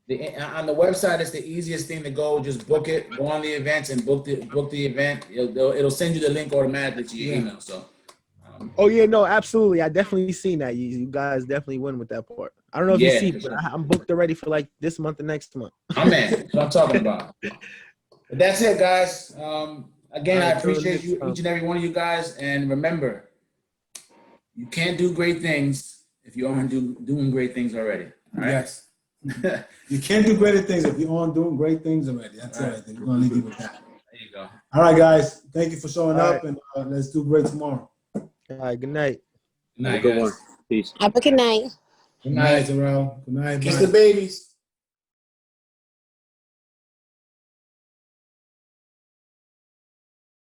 On the website, it's the easiest thing to go. Just book it. Go on the events and book the event. It'll send you the link automatically to your email. So. Oh yeah, no, absolutely. I definitely seen that. You guys definitely win with that part. I don't know if you see, but I'm booked already for like this month and next month. Oh man, that's what I'm talking about. But that's it, guys. Again, I appreciate you, each and every one of you guys. And remember, you can't do great things if you aren't doing great things already. All right? Yes. You can't do greater things if you aren't doing great things already. That's all right. We're going to leave you with that. There you go. All right, guys. Thank you for showing up, and let's do great tomorrow. All right, good night. Good night, Good guys. one. Peace. Have a good night. Good night, Terrell. Good night. Kiss the babies.